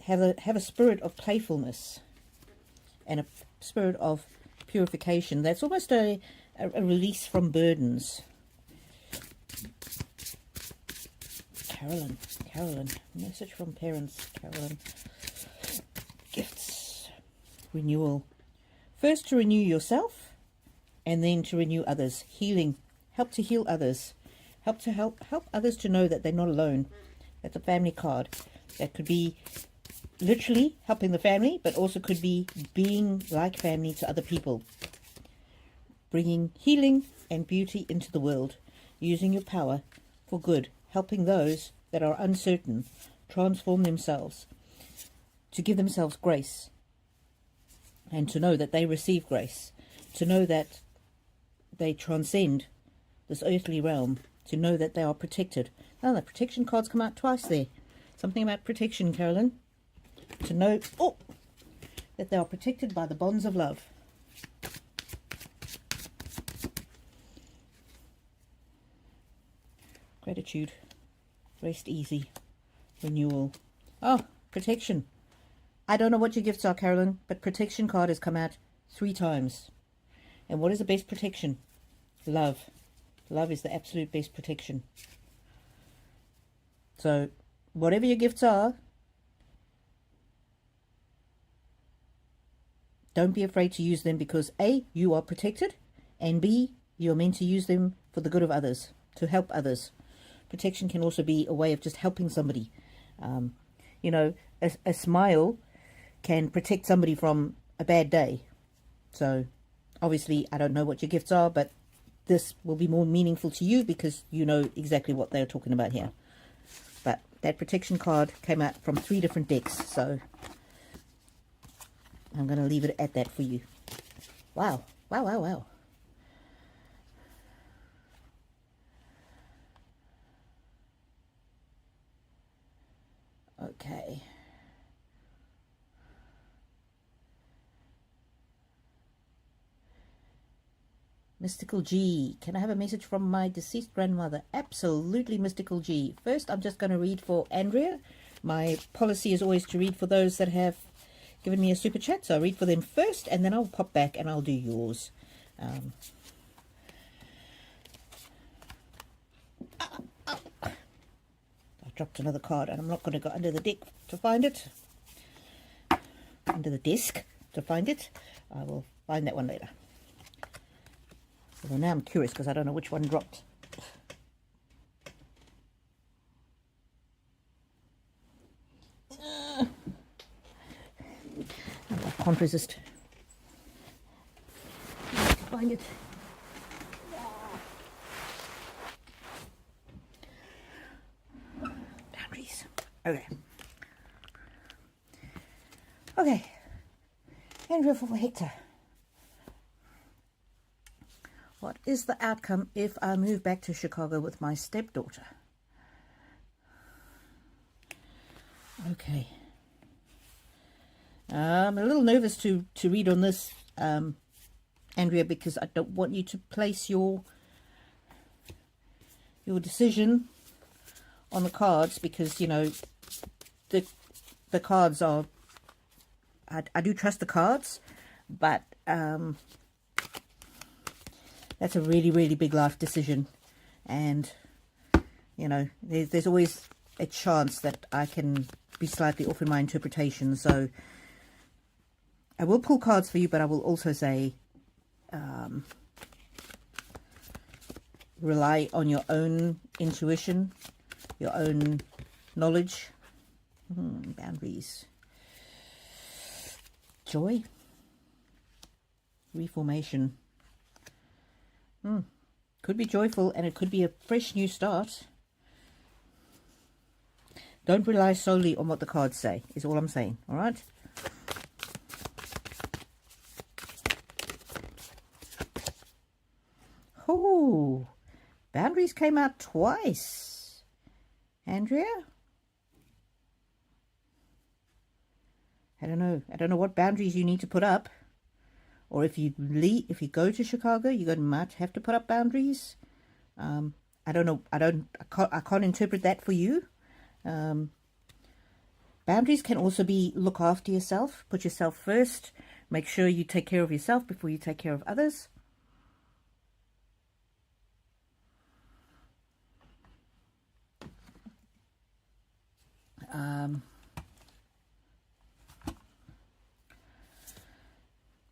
Speaker 1: Have a spirit of playfulness and a spirit of purification. That's almost a release from burdens. Carolyn, message from parents. Carolyn, gifts, renewal. First to renew yourself, and then to renew others. Healing, help to heal others. Help others to know that they're not alone. That's a family card. That could be literally helping the family, but also could be being like family to other people. Bringing healing and beauty into the world. Using your power for good. Helping those that are uncertain transform themselves. To give themselves grace. And to know that they receive grace. To know that they transcend this earthly realm. To know that they are protected. Oh, the protection cards come out twice there. Something about protection, Carolyn. To know that they are protected by the bonds of love. Gratitude. Rest easy. Renewal. Oh, protection. I don't know what your gifts are, Carolyn, but protection card has come out 3 times. And what is the best protection? Love. Love is the absolute best protection. So, whatever your gifts are, don't be afraid to use them, because A, you are protected, and B, you are meant to use them for the good of others, to help others. Protection can also be a way of just helping somebody. You know, a smile can protect somebody from a bad day. So, obviously, I don't know what your gifts are, but this will be more meaningful to you because you know exactly what they're talking about here. But that protection card came out from 3 different decks, so I'm going to leave it at that for you. Wow. Wow, wow, wow. Okay. Mystical G. Can I have a message from my deceased grandmother? Absolutely, Mystical G. First, I'm just going to read for Andrea. My policy is always to read for those that have given me a super chat, so I'll read for them first, and then I'll pop back and I'll do yours. I dropped another card, and I'm not going to go under the deck to find it. Under the desk to find it. I will find that one later. Well, now I'm curious because I don't know which one dropped. I can't resist. I need to find it. Boundaries. Okay. Okay. Andrea for Hector. What is the outcome if I move back to Chicago with my stepdaughter? Okay. I'm a little nervous to read on this, Andrea, because I don't want you to place your decision on the cards, because, you know, the cards are... I do trust the cards, but... that's a really, really big life decision. And, you know, there's always a chance that I can be slightly off in my interpretation. So I will pull cards for you, but I will also say rely on your own intuition, your own knowledge. Boundaries. joy, reformation. Could be joyful, and it could be a fresh new start. Don't rely solely on what the cards say, is all I'm saying, all right? Oh, boundaries came out twice. Andrea? I don't know what boundaries you need to put up. Or if you go to Chicago, you might have to put up boundaries. I don't know. I can't interpret that for you. Boundaries can also be look after yourself, put yourself first, make sure you take care of yourself before you take care of others.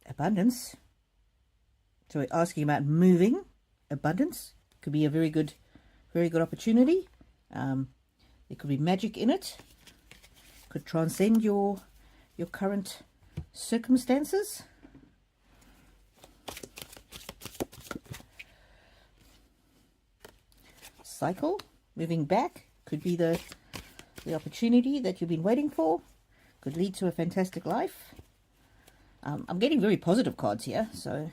Speaker 1: Abundance. So we're asking about moving. Abundance could be a very good opportunity. There could be magic in it. Could transcend your current circumstances. Cycle, moving back, could be the opportunity that you've been waiting for. Could lead to a fantastic life. I'm getting very positive cards here, so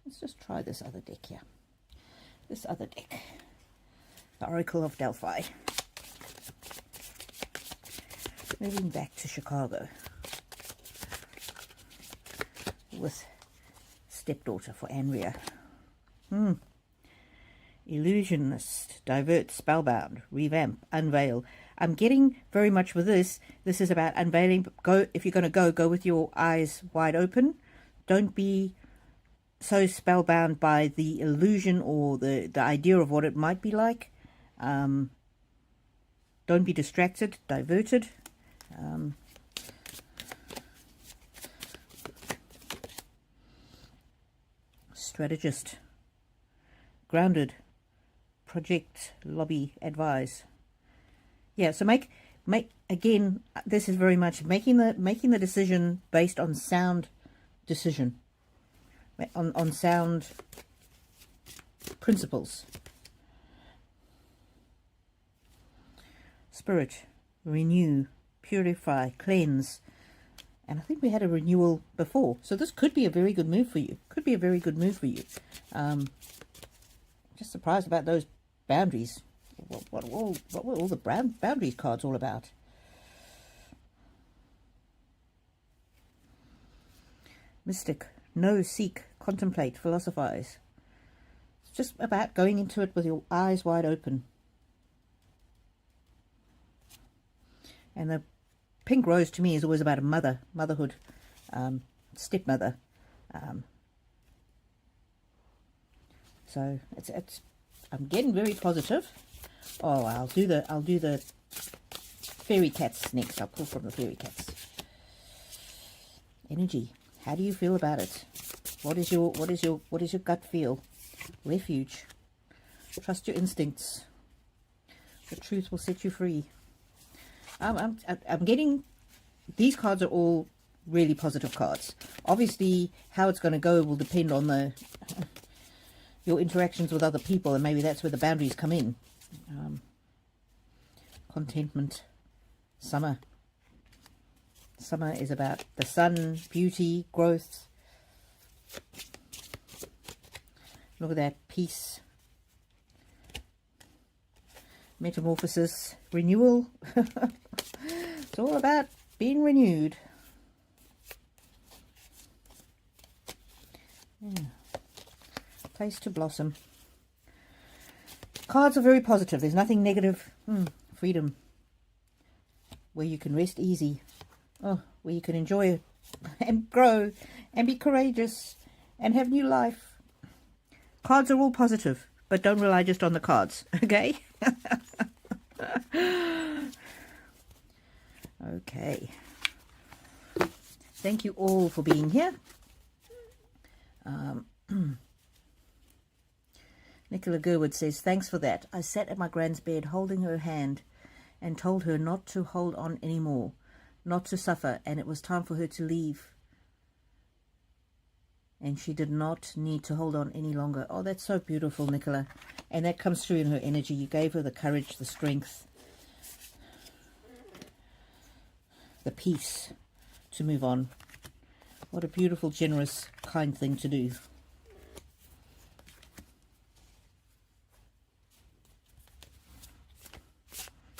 Speaker 1: let's just try this other deck here. This other deck, the Oracle of Delphi. Moving back to Chicago with stepdaughter for Andrea. Illusionist, divert, spellbound, revamp, unveil. I'm getting very much with this. This is about unveiling. If you're going to go with your eyes wide open. Don't be so spellbound by the illusion or the idea of what it might be like. Don't be distracted, diverted. Strategist, grounded, project, lobby, advise. Yeah, so make again, this is very much making the decision based on sound decision, on sound principles. Spirit, renew, purify, cleanse. And I think we had a renewal before. So this could be a very good move for you. Could be a very good move for you. Just surprised about those boundaries. What were all the boundaries cards all about? Mystic, know, seek, contemplate, philosophize. It's just about going into it with your eyes wide open. And the pink rose to me is always about a motherhood, stepmother. So it's I'm getting very positive. Oh, I'll do the fairy cats next. I'll pull from the fairy cats. Energy. How do you feel about it? What is your gut feel? Refuge. Trust your instincts. The truth will set you free. I'm getting, these cards are all really positive cards. Obviously, how it's going to go will depend on your interactions with other people, and maybe that's where the boundaries come in. Contentment. Summer. Summer is about the sun, beauty, growth. Look at that. Peace. Metamorphosis. Renewal. It's all about being renewed. Yeah. Place to blossom. Cards are very positive. There's nothing negative. Freedom. Where you can rest easy. Oh, where you can enjoy and grow and be courageous and have new life. Cards are all positive, but don't rely just on the cards, okay? Okay. Thank you all for being here. Nicola Gerwood says, thanks for that. I sat at my grand's bed holding her hand and told her not to hold on anymore. not to suffer, and it was time for her to leave. And she did not need to hold on any longer. Oh, that's so beautiful, Nicola. And that comes through in her energy. You gave her the courage, the strength, the peace to move on. What a beautiful, generous, kind thing to do.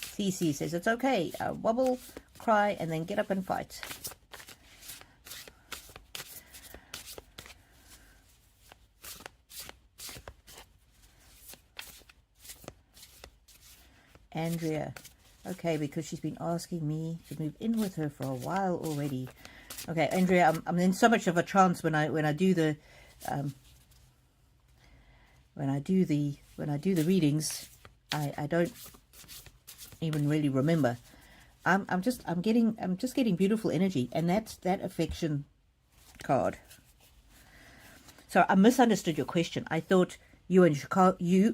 Speaker 1: Cece says it's okay. Wobble, cry, and then get up and fight. Andrea, okay, because she's been asking me to move in with her for a while already. Okay, Andrea, I'm in so much of a trance when I do the readings, I don't even really remember. I'm just getting beautiful energy, and that's that affection card. So I misunderstood your question. I thought you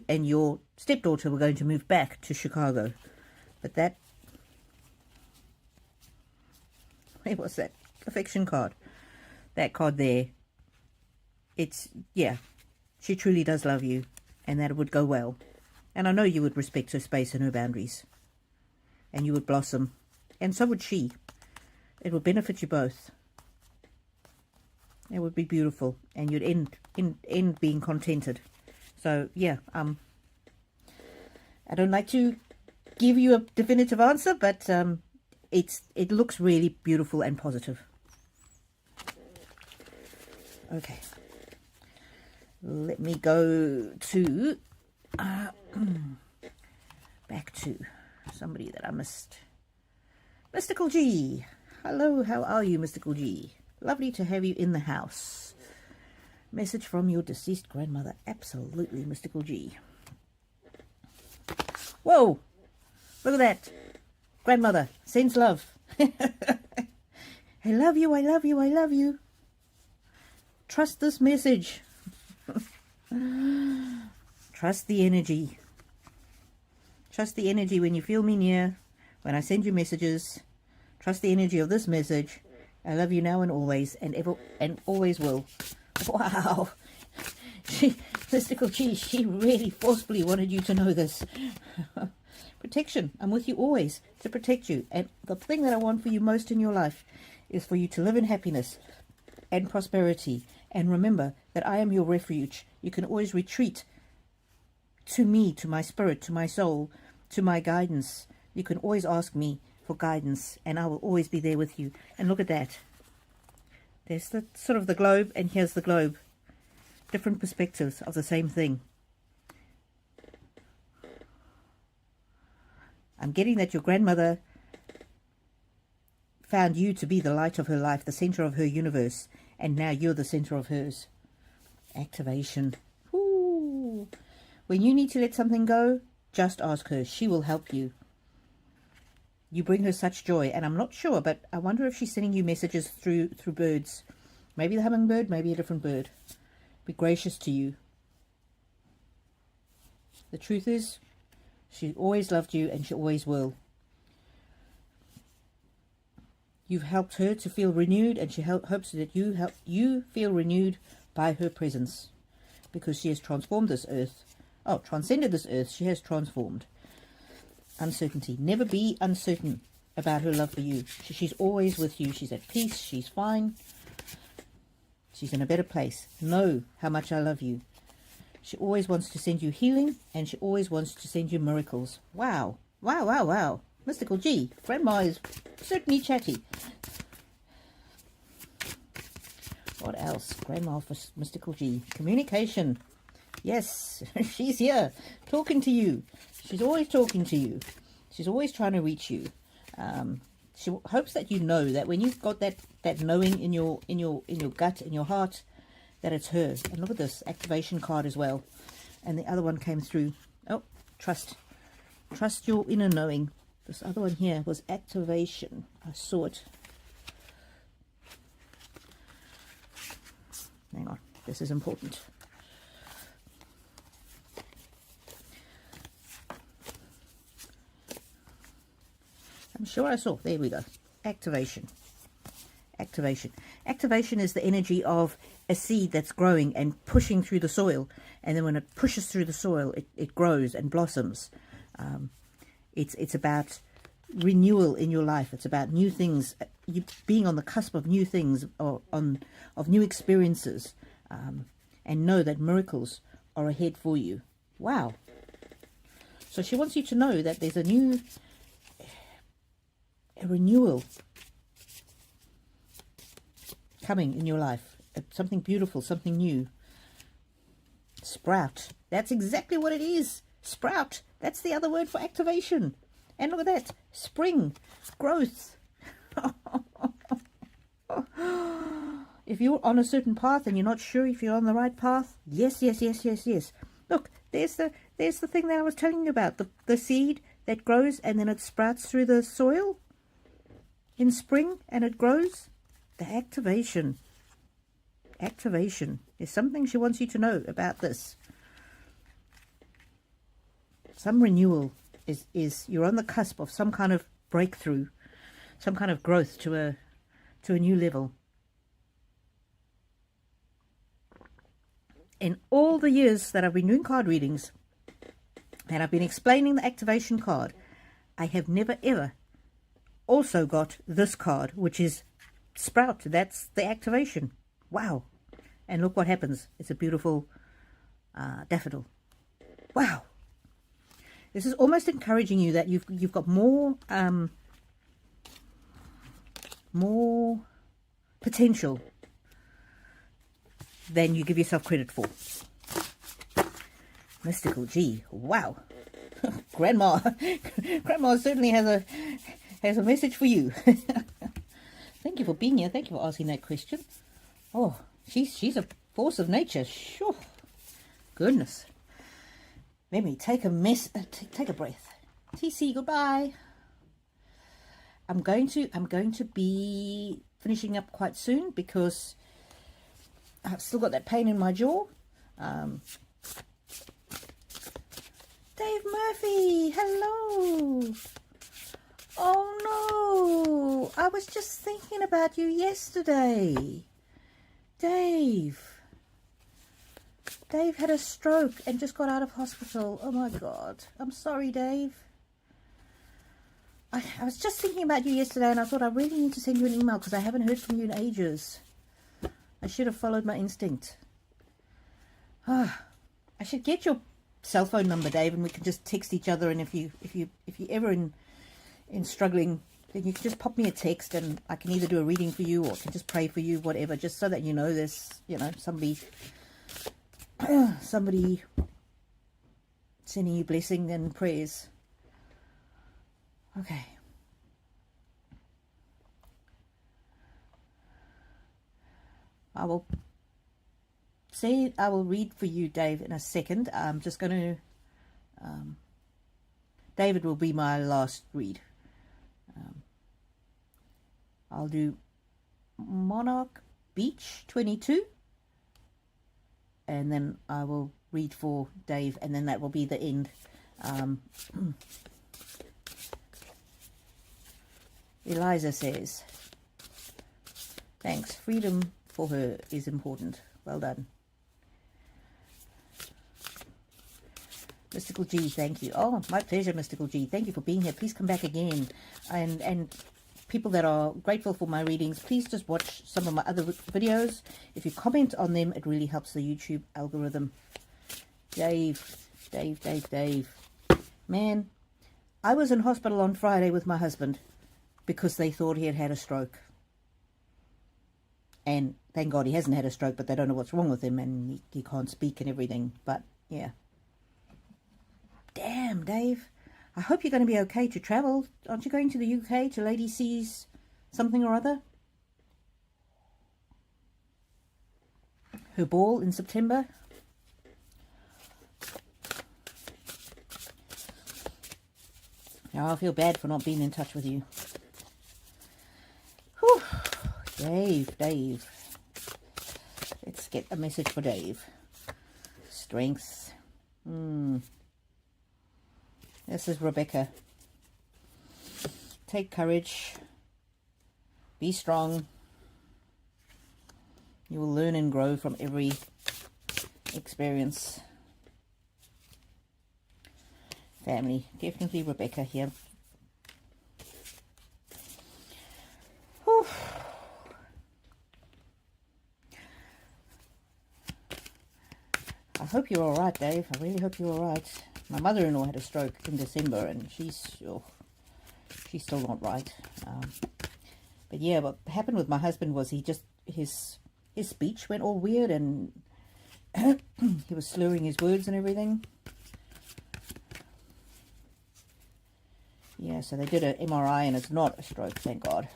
Speaker 1: and your stepdaughter were going to move back to Chicago, but that, where was that affection card? That card there. It's, yeah, she truly does love you, and that would go well. And I know you would respect her space and her boundaries, and you would blossom, and so would she. It would benefit you both. It would be beautiful, and you'd end being contented. So yeah, I don't like to give you a definitive answer, but it looks really beautiful and positive. Okay, let me go to back to somebody that I missed. Mystical G. Hello, how are you, Mystical G? Lovely to have you in the house. Message from your deceased grandmother. Absolutely, Mystical G. Whoa! Look at that. Grandmother sends love. I love you, I love you, I love you. Trust this message. Trust the energy. Trust the energy when you feel me near, when I send you messages. Trust the energy of this message. I love you now and always, and ever and always will. Wow. Mystical Cheese, she really forcefully wanted you to know this. Protection. I'm with you always to protect you. And the thing that I want for you most in your life is for you to live in happiness and prosperity. And remember that I am your refuge. You can always retreat to me, to my spirit, to my soul, to my guidance. You can always ask me for guidance, and I will always be there with you. And look at that. There's the sort of the globe, and here's the globe. Different perspectives of the same thing. I'm getting that your grandmother found you to be the light of her life, the center of her universe, and now you're the center of hers. Activation. Ooh. When you need to let something go, just ask her. She will help you. You bring her such joy, and I'm not sure, but I wonder if she's sending you messages through birds. Maybe the hummingbird, maybe a different bird. Be gracious to you. The truth is, she always loved you, and she always will. You've helped her to feel renewed, and she hopes that you feel renewed by her presence, because she has transformed this earth. Oh, transcended this earth. She has transformed. Uncertainty. Never be uncertain about her love for you. She's always with you. She's at peace. She's fine. She's in a better place. Know how much I love you. She always wants to send you healing, and she always wants to send you miracles. Wow. Wow, wow, wow. Mystical G. Grandma is certainly chatty. What else? Grandma for Mystical G. Communication. Yes, she's here talking to you. She's always talking to you. She's always trying to reach you. She hopes that you know that when you've got that knowing in your gut, in your heart, that it's her. And look at this activation card as well. And the other one came through. Oh, trust. Trust your inner knowing. This other one here was activation. I saw it. Hang on. This is important. I'm sure I saw. There we go. Activation. Activation. Activation is the energy of a seed that's growing and pushing through the soil. And then when it pushes through the soil, it grows and blossoms. It's about renewal in your life. It's about new things, you being on the cusp of new things, or of new experiences, and know that miracles are ahead for you. Wow. So she wants you to know that there's a renewal coming in your life. Something beautiful, something new. Sprout. That's exactly what it is. Sprout. That's the other word for activation. And look at that. Spring. Growth. If you're on a certain path and you're not sure if you're on the right path, yes. Look, there's the thing that I was telling you about. The seed that grows and then it sprouts through the soil in spring and it grows. The activation. Activation. There's something she wants you to know about this. Some renewal is you're on the cusp of some kind of breakthrough, some kind of growth to a new level. In all the years that I've been doing card readings and I've been explaining the activation card, I have never ever also got this card, which is Sprout. That's the activation. Wow. And look what happens. It's a beautiful daffodil. Wow. This is almost encouraging you that you've got more potential than you give yourself credit for. Mystical G. Wow. Grandma certainly has a message for you. Thank you for being here. Thank you for asking that question. Oh, she's a force of nature. Sure. Goodness. Let me take a breath. TC, goodbye. I'm going to be finishing up quite soon because I've still got that pain in my jaw. Dave Murphy, hello. Oh no, I was just thinking about you yesterday. Dave had a stroke and just got out of hospital. Oh my God. I'm sorry, Dave. I was just thinking about you yesterday and I thought I really need to send you an email because I haven't heard from you in ages. I should have followed my instinct. I should get your cell phone number, Dave, and we can just text each other. And if you ever in struggling, then you can just pop me a text and I can either do a reading for you or I can just pray for you, whatever, just so that you know there's, somebody sending you blessing and prayers. Okay. I will read for you, Dave, in a second. I'm just going to... David will be my last read. I'll do Monarch Beach 22. And then I will read for Dave. And then that will be the end. Eliza says, thanks. Freedom for her is important. Well done. Mystical G, thank you. Oh, my pleasure, Mystical G. Thank you for being here. Please come back again. And people that are grateful for my readings, please just watch some of my other videos. If you comment on them, it really helps the YouTube algorithm. Dave. Man, I was in hospital on Friday with my husband because they thought he had had a stroke. And thank God he hasn't had a stroke, but they don't know what's wrong with him and he can't speak and everything. But, yeah. Damn, Dave. I hope you're going to be okay to travel. Aren't you going to the UK to Lady C's something or other? Her ball in September. Now I feel bad for not being in touch with you. Whew. Dave. Let's get a message for Dave. Strength. This is Rebecca. Take courage. Be strong. You will learn and grow from every experience. Family. Definitely Rebecca here. Whew. I hope you're all right, Dave. I really hope you're all right. My mother-in-law had a stroke in December, and she's still not right. But yeah, what happened with my husband was his speech went all weird, and he was slurring his words and everything. Yeah, so they did an MRI, and it's not a stroke, thank God.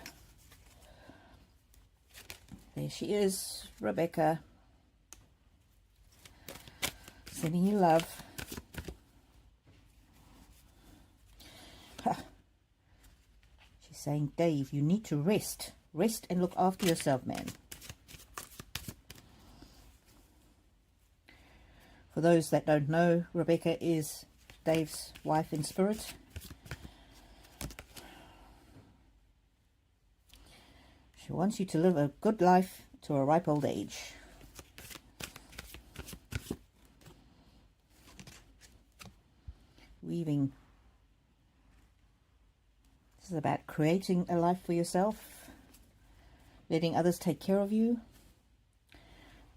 Speaker 1: There she is, Rebecca. Sending you love. She's saying, Dave, you need to rest. Rest and look after yourself, man. For those that don't know, Rebecca is Dave's wife in spirit. She wants you to live a good life to a ripe old age. Weaving. This is about creating a life for yourself, letting others take care of you.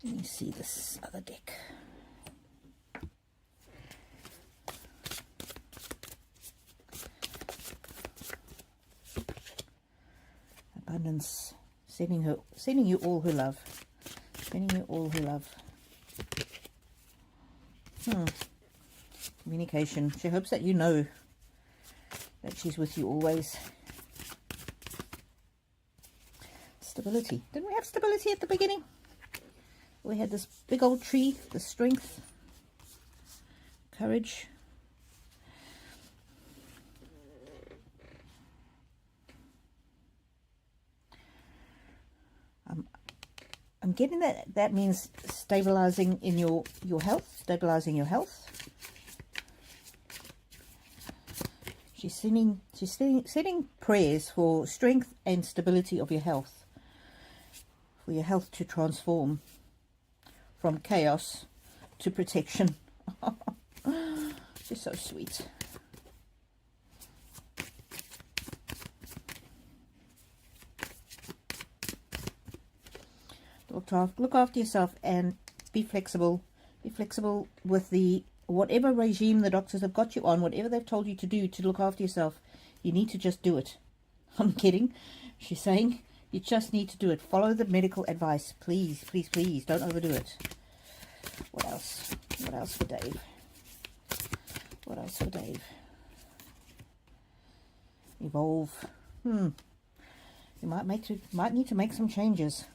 Speaker 1: Let me see this other deck. Abundance, sending you all her love, sending you all her love. Communication. She hopes that you know that she's with you always. Stability. Didn't we have stability at the beginning? We had this big old tree, the strength, courage. I'm getting that means stabilizing in your health, stabilizing your health. She's sending prayers for strength and stability of your health, for your health to transform from chaos to protection. She's so sweet. Look after yourself and be flexible. Be flexible with whatever regime the doctors have got you on, whatever they've told you to do to look after yourself. You need to just do it. I'm kidding. She's saying you just need to do it. Follow the medical advice. Please, please, please. Don't overdo it. What else? What else for Dave? What else for Dave? Evolve. You might need to make some changes.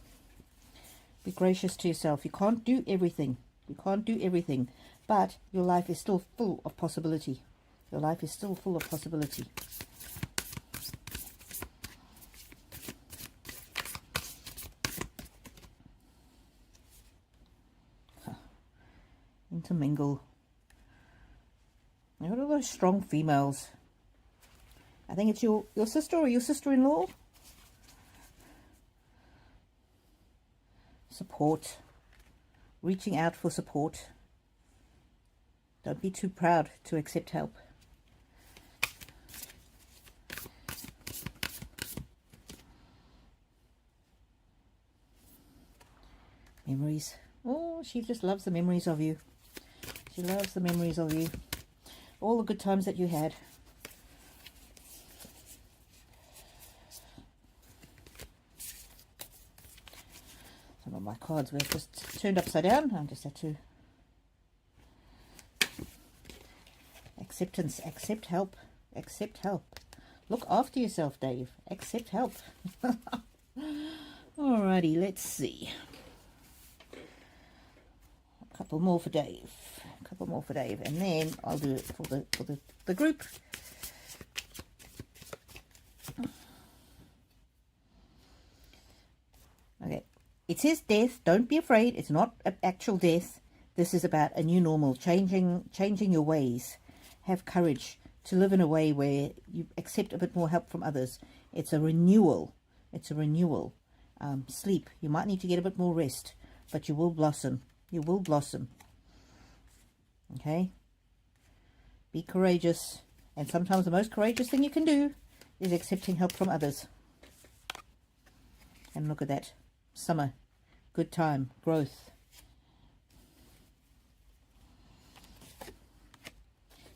Speaker 1: Be gracious to yourself. You can't do everything. You can't do everything. But your life is still full of possibility. Your life is still full of possibility. Intermingle. What are those strong females? I think it's your sister or your sister-in-law. Support. Reaching out for support. Don't be too proud to accept help. Memories. Oh, she just loves the memories of you. She loves the memories of you. All the good times that you had. Some of my cards were just turned upside down. I just had to... Acceptance. Accept help. Accept help. Look after yourself, Dave. Accept help. Alrighty, let's see. A couple more for Dave. A couple more for Dave. And then I'll do it for the group. Okay. It says death. Don't be afraid. It's not an actual death. This is about a new normal. Changing your ways. Have courage to live in a way where you accept a bit more help from others. It's a renewal. It's a renewal. Sleep. You might need to get a bit more rest, but you will blossom. You will blossom. Okay? Be courageous. And sometimes the most courageous thing you can do is accepting help from others. And look at that. Summer. Good time. Growth.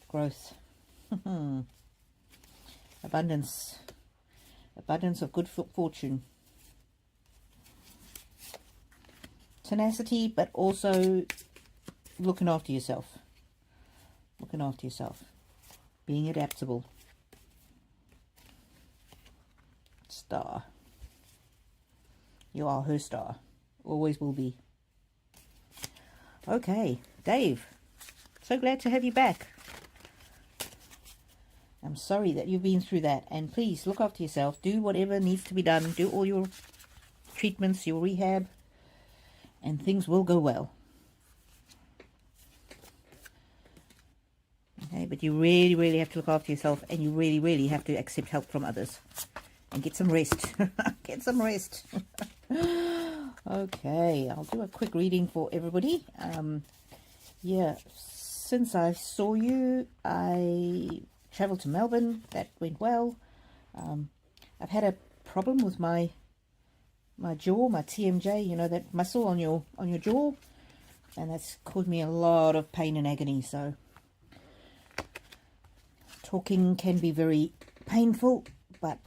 Speaker 1: Growth. Abundance. Abundance of good fortune. Tenacity, but also looking after yourself. Looking after yourself. Being adaptable. Star. You are her star. Always will be. Okay, Dave. So glad to have you back. I'm sorry that you've been through that. And please look after yourself. Do whatever needs to be done. Do all your treatments, your rehab. And things will go well. Okay, but you really, really have to look after yourself. And you really, really have to accept help from others. And get some rest. Get some rest. Okay, I'll do a quick reading for everybody. Yeah, since I saw you, I travelled to Melbourne. That went well. I've had a problem with my jaw, my TMJ, you know, that muscle on your jaw, and that's caused me a lot of pain and agony. So talking can be very painful, but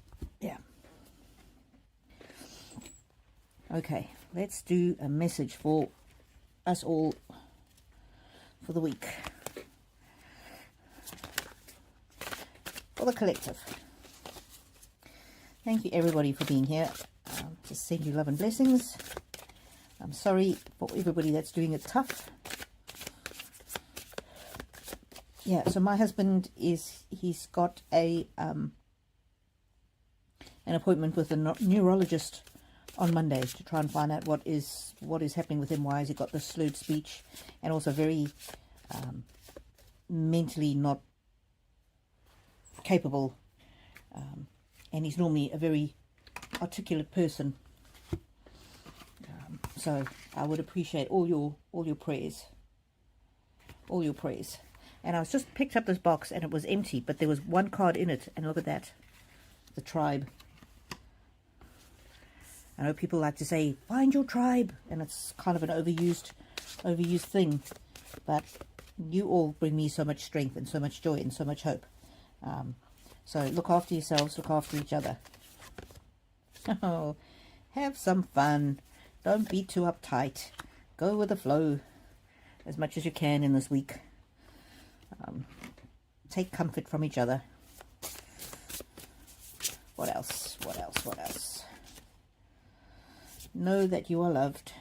Speaker 1: yeah. Okay, let's do a message for us all for the week. For the collective. Thank you everybody for being here. Just send you love and blessings. I'm sorry for everybody that's doing it tough. Yeah, so my husband he's got an appointment with a neurologist on Monday to try and find out what is happening with him. Why has he got this slurred speech, and also very mentally not capable, and he's normally a very articulate person. So I would appreciate all your prayers, And I was just picked up this box and it was empty, but there was one card in it, and look at that, the tribe. I know people like to say, find your tribe, and it's kind of an overused thing, but you all bring me so much strength and so much joy and so much hope. So look after yourselves, look after each other. Oh, have some fun. Don't be too uptight. Go with the flow as much as you can in this week. Take comfort from each other. What else? What else? What else? Know that you are loved.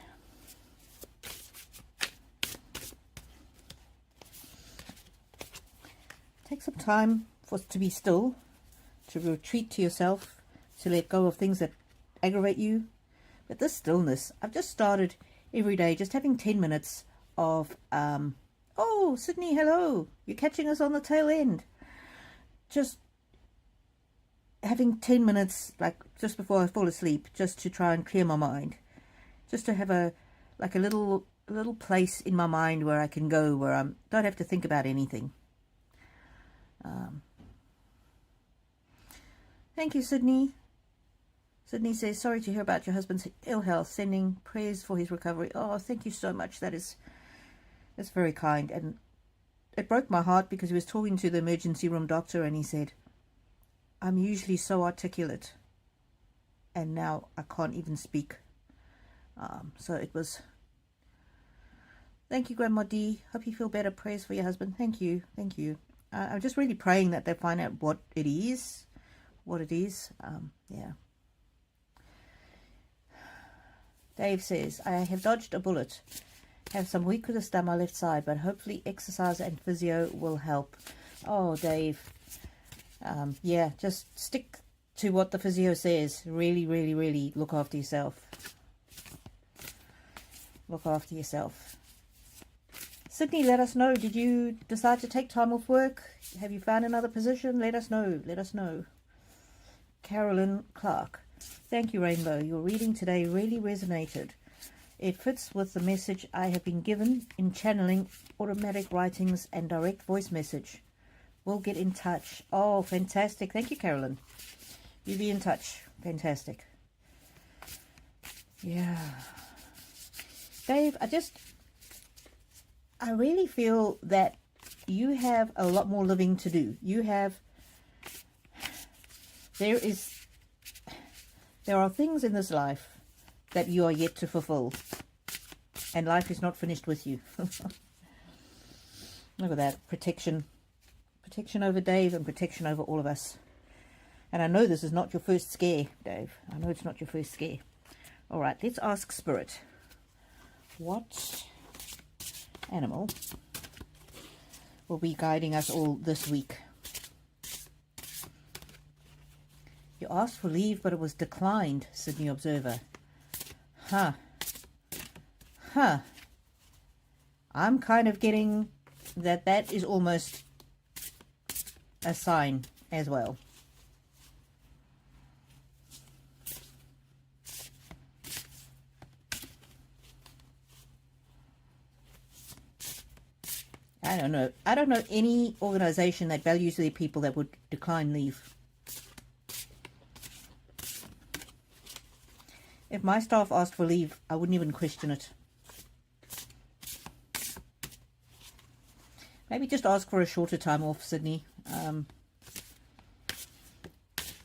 Speaker 1: Take some time to be still, to retreat to yourself, to let go of things that aggravate you. But this stillness, I've just started every day just having 10 minutes of, oh, Sydney, hello, you're catching us on the tail end. Just having 10 minutes, like just before I fall asleep, just to try and clear my mind. Just to have a little place in my mind where I can go, where I don't have to think about anything. Thank you, Sydney. Sydney says, sorry to hear about your husband's ill health, sending prayers for his recovery. Oh, thank you so much. That's very kind. And it broke my heart because he was talking to the emergency room doctor and he said, I'm usually so articulate and now I can't even speak. So it was, thank you, Grandma D. Hope you feel better. Prayers for your husband. Thank you. Thank you. I'm just really praying that they find out what it is. Yeah. Dave says, I have dodged a bullet. Have some weakness down my left side, but hopefully exercise and physio will help. Oh, Dave. Yeah, just stick to what the physio says. Really, really, really look after yourself. Look after yourself. Sydney, let us know. Did you decide to take time off work? Have you found another position? Let us know. Let us know. Carolyn Clark. Thank you, Rainbow. Your reading today really resonated. It fits with the message I have been given in channeling automatic writings and direct voice message. We'll get in touch. Oh, fantastic. Thank you, Carolyn. You be in touch. Fantastic. Yeah. Dave, I really feel that you have a lot more living to do. There are things in this life that you are yet to fulfill. And life is not finished with you. Look at that. Protection. Protection over Dave and protection over all of us. And I know this is not your first scare, Dave. I know it's not your first scare. All right, let's ask Spirit. What animal will be guiding us all this week? You asked for leave, but it was declined, Sydney Observer. Huh. I'm kind of getting that is almost a sign as well. I don't know. I don't know any organization that values their people that would decline leave. If my staff asked for leave, I wouldn't even question it. Maybe just ask for a shorter time off, Sydney.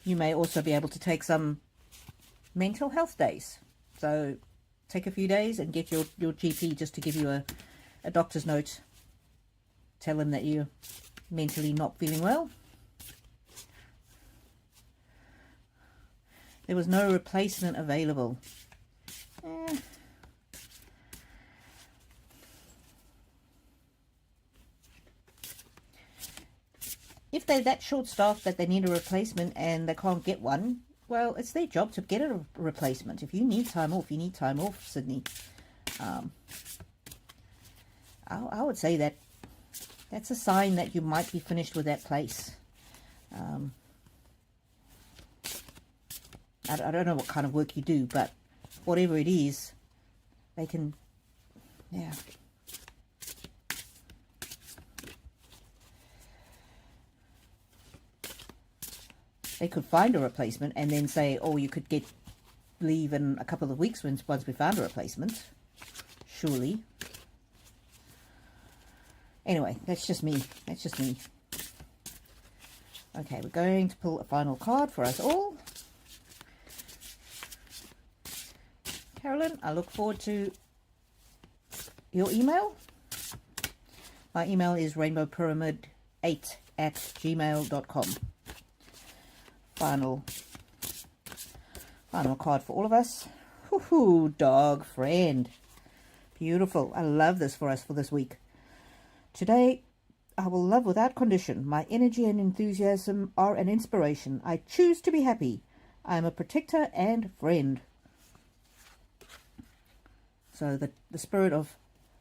Speaker 1: You may also be able to take some mental health days. So take a few days and get your GP just to give you a doctor's note. Tell him that you're mentally not feeling well. There was no replacement available. If they're that short-staffed that they need a replacement and they can't get one, well, it's their job to get a replacement. If you need time off, you need time off, Sydney. I would say that that's a sign that you might be finished with that place. I don't know what kind of work you do, but whatever it is, they can, yeah. They could find a replacement and then say, oh, you could get leave in a couple of weeks once we found a replacement. Surely. Anyway, that's just me. That's just me. Okay, we're going to pull a final card for us all. Carolyn, I look forward to your email. My email is rainbowpyramid8@gmail.com. Final card for all of us. Hoo-hoo, dog friend. Beautiful. I love this for us for this week. Today, I will love without condition. My energy and enthusiasm are an inspiration. I choose to be happy. I am a protector and friend. So the spirit of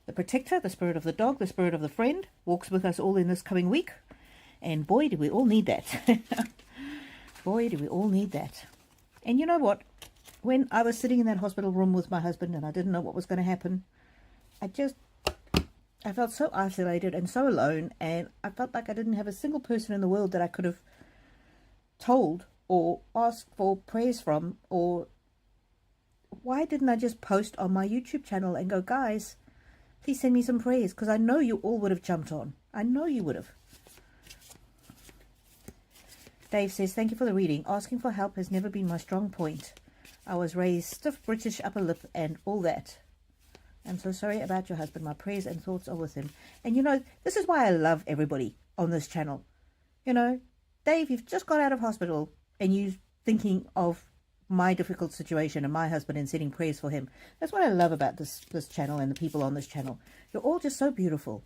Speaker 1: the protector, the spirit of the dog, the spirit of the friend walks with us all in this coming week. And boy, do we all need that. Boy, do we all need that. And you know what? When I was sitting in that hospital room with my husband and I didn't know what was going to happen, I felt so isolated and so alone, and I felt like I didn't have a single person in the world that I could have told or asked for prayers from, or why didn't I just post on my YouTube channel and go, guys, please send me some prayers, because I know you all would have jumped on. I know you would have. Dave says, thank you for the reading. Asking for help has never been my strong point. I was raised stiff British upper lip and all that. I'm so sorry about your husband. My prayers and thoughts are with him. And you know, this is why I love everybody on this channel. You know, Dave, you've just got out of hospital and you're thinking of my difficult situation and my husband and sending prayers for him. That's what I love about this channel and the people on this channel. You're all just so beautiful.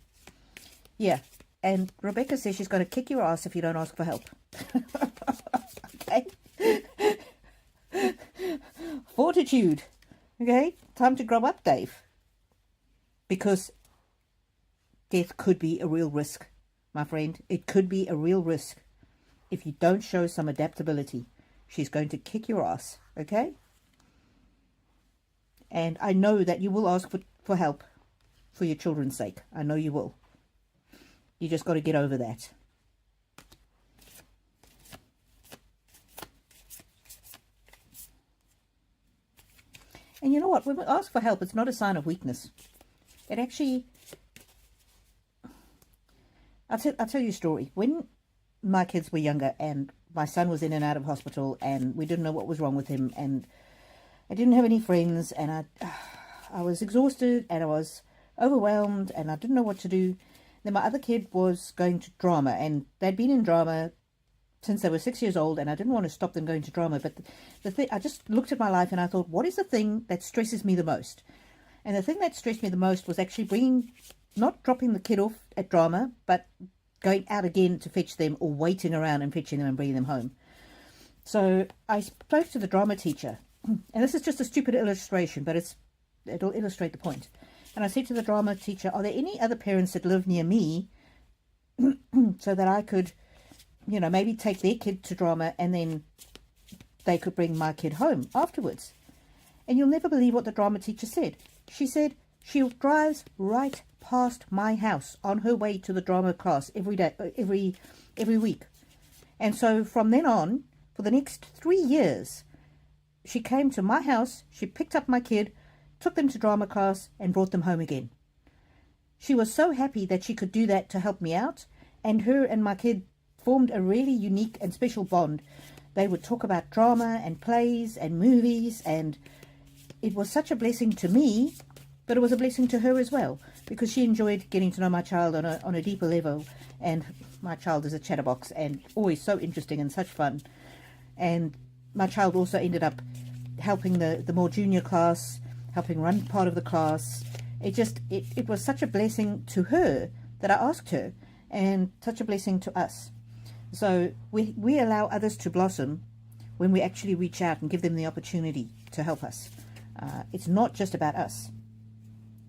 Speaker 1: Yeah. And Rebecca says she's going to kick your ass if you don't ask for help. Okay. Fortitude. Okay. Time to grow up, Dave. Because death could be a real risk, my friend. It could be a real risk. If you don't show some adaptability, she's going to kick your ass okay? And I know that you will ask for help for your children's sake. I know you will. You just got to get over that. And you know what? When we ask for help, it's not a sign of weakness. It actually... I'll tell you a story. When my kids were younger and my son was in and out of hospital and we didn't know what was wrong with him and I didn't have any friends and I was exhausted and I was overwhelmed and I didn't know what to do. Then my other kid was going to drama and they'd been in drama since they were 6 years old and I didn't want to stop them going to drama. But the thing, I just looked at my life and I thought, what is the thing that stresses me the most? And the thing that stressed me the most was actually not dropping the kid off at drama, but going out again to fetch them or waiting around and fetching them and bringing them home. So I spoke to the drama teacher, and this is just a stupid illustration, but it'll illustrate the point. And I said to the drama teacher, are there any other parents that live near me so that I could, you know, maybe take their kid to drama and then they could bring my kid home afterwards? And you'll never believe what the drama teacher said. She said she drives right past my house on her way to the drama class every day, every week. And so from then on, for the next 3 years, she came to my house, she picked up my kid, took them to drama class and brought them home again. She was so happy that she could do that to help me out, and her and my kid formed a really unique and special bond. They would talk about drama and plays and movies, and it was such a blessing to me, but it was a blessing to her as well, because she enjoyed getting to know my child on a deeper level. And my child is a chatterbox and always so interesting and such fun. And my child also ended up helping the more junior class, helping run part of the class. It was such a blessing to her that I asked her, and such a blessing to us. So we allow others to blossom when we actually reach out and give them the opportunity to help us. It's not just about us.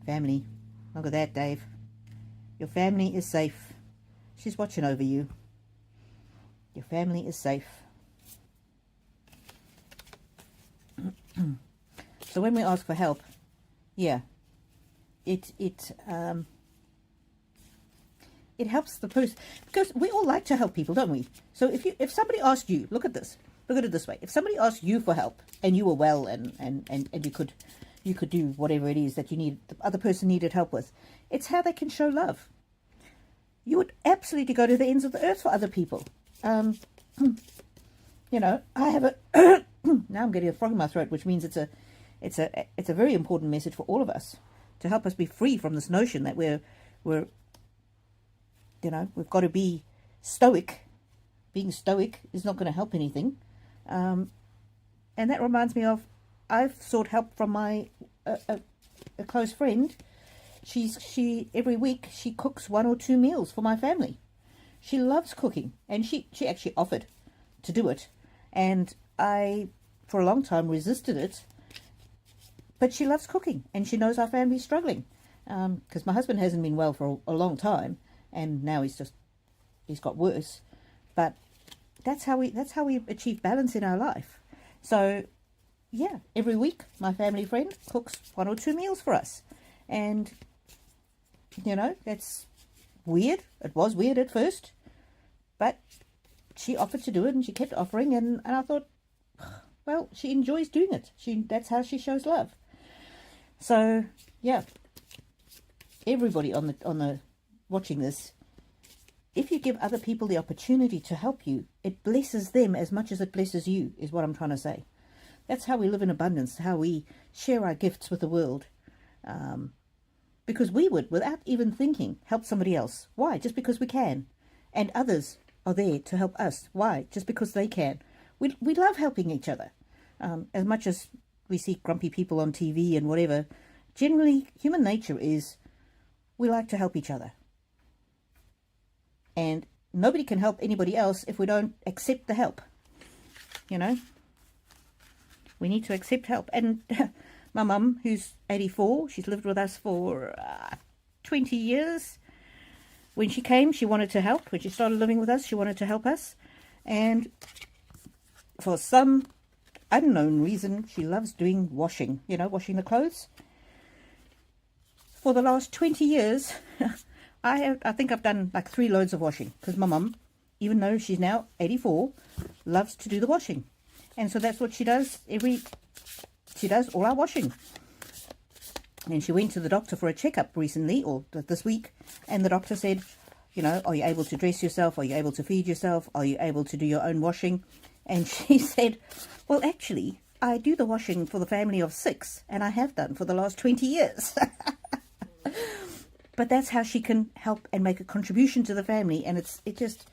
Speaker 1: Family. Look at that, Dave. Your family is safe. She's watching over you. Your family is safe. So when we ask for help, yeah, it helps the person, because we all like to help people, don't we? So if somebody asked you, look at it this way. If somebody asked you for help and you were well and you could do whatever it is that the other person needed help with, it's how they can show love. You would absolutely go to the ends of the earth for other people. You know, I have a now I'm getting a frog in my throat, which means it's a very important message for all of us, to help us be free from this notion that we're you know, we've got to be stoic. Being stoic is not going to help anything. And that reminds me of, I've sought help from my a close friend. She every week she cooks 1 or 2 meals for my family. She loves cooking, and she actually offered to do it, and I for a long time resisted it. But she loves cooking, and she knows our family's struggling, because my husband hasn't been well for a long time, and now he's got worse. But that's how we achieve balance in our life. So yeah, every week my family friend cooks 1 or 2 meals for us. And you know, that's weird. It was weird at first, but she offered to do it, and she kept offering, and I thought, well, she enjoys doing it. That's how she shows love. So yeah, everybody on the watching this, if you give other people the opportunity to help you, it blesses them as much as it blesses you, is what I'm trying to say. That's how we live in abundance, how we share our gifts with the world. Because we would, without even thinking, help somebody else. Why? Just because we can. And others are there to help us. Why? Just because they can. We love helping each other. As much as we see grumpy people on TV and whatever, generally human nature is we like to help each other. And nobody can help anybody else if we don't accept the help. You know? We need to accept help. And my mum, who's 84, she's lived with us for 20 years. When she came, she wanted to help. When she started living with us, she wanted to help us. And for some unknown reason, she loves doing washing, you know, washing the clothes. For the last 20 years, I think I've done like 3 loads of washing, because my mum, even though she's now 84, loves to do the washing. And so that's what she does she does all our washing. And she went to the doctor for a checkup recently, or this week, and the doctor said, you know, are you able to dress yourself? Are you able to feed yourself? Are you able to do your own washing? And she said, well, actually, I do the washing for the family of 6, and I have done for the last 20 years. But that's how she can help and make a contribution to the family. And it just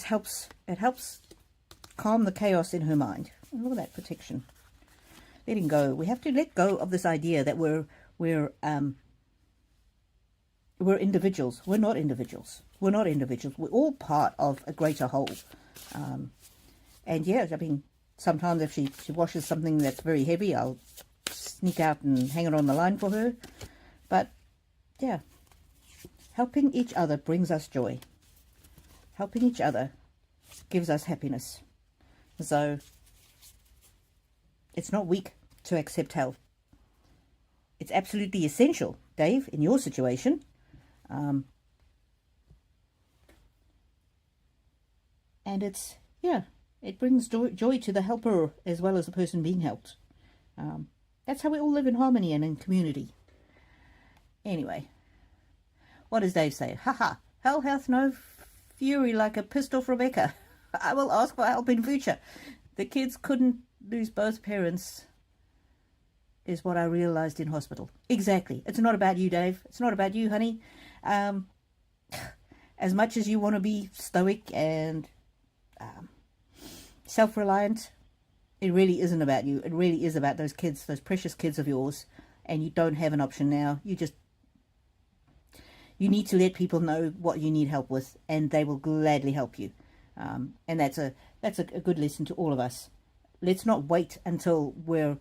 Speaker 1: helps. It helps calm the chaos in her mind. And look at that protection. Letting go. We have to let go of this idea that we're individuals. We're not individuals. We're not individuals. We're all part of a greater whole. And yeah, I mean, sometimes if she washes something that's very heavy, I'll sneak out and hang it on the line for her. But yeah, helping each other brings us joy. Helping each other gives us happiness. So it's not weak to accept help. It's absolutely essential, Dave, in your situation. And it's, yeah, it brings joy to the helper as well as the person being helped. That's how we all live in harmony and in community. Anyway, what does Dave say? Haha, hell hath no fury like a pissed off Rebecca. I will ask for help in future. The kids couldn't lose both parents, is what I realized in hospital. Exactly. It's not about you, Dave. It's not about you, honey. As much as you want to be stoic and self-reliant, it really isn't about you. It really is about those kids, those precious kids of yours, and you don't have an option now. You need to let people know what you need help with, and they will gladly help you. And that's a good lesson to all of us. Let's not wait until we're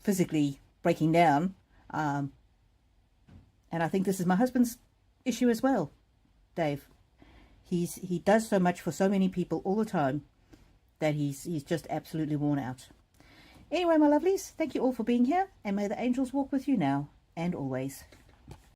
Speaker 1: physically breaking down. And I think this is my husband's issue as well, Dave. He does so much for so many people all the time that he's just absolutely worn out. Anyway, my lovelies, thank you all for being here, and may the angels walk with you now and always.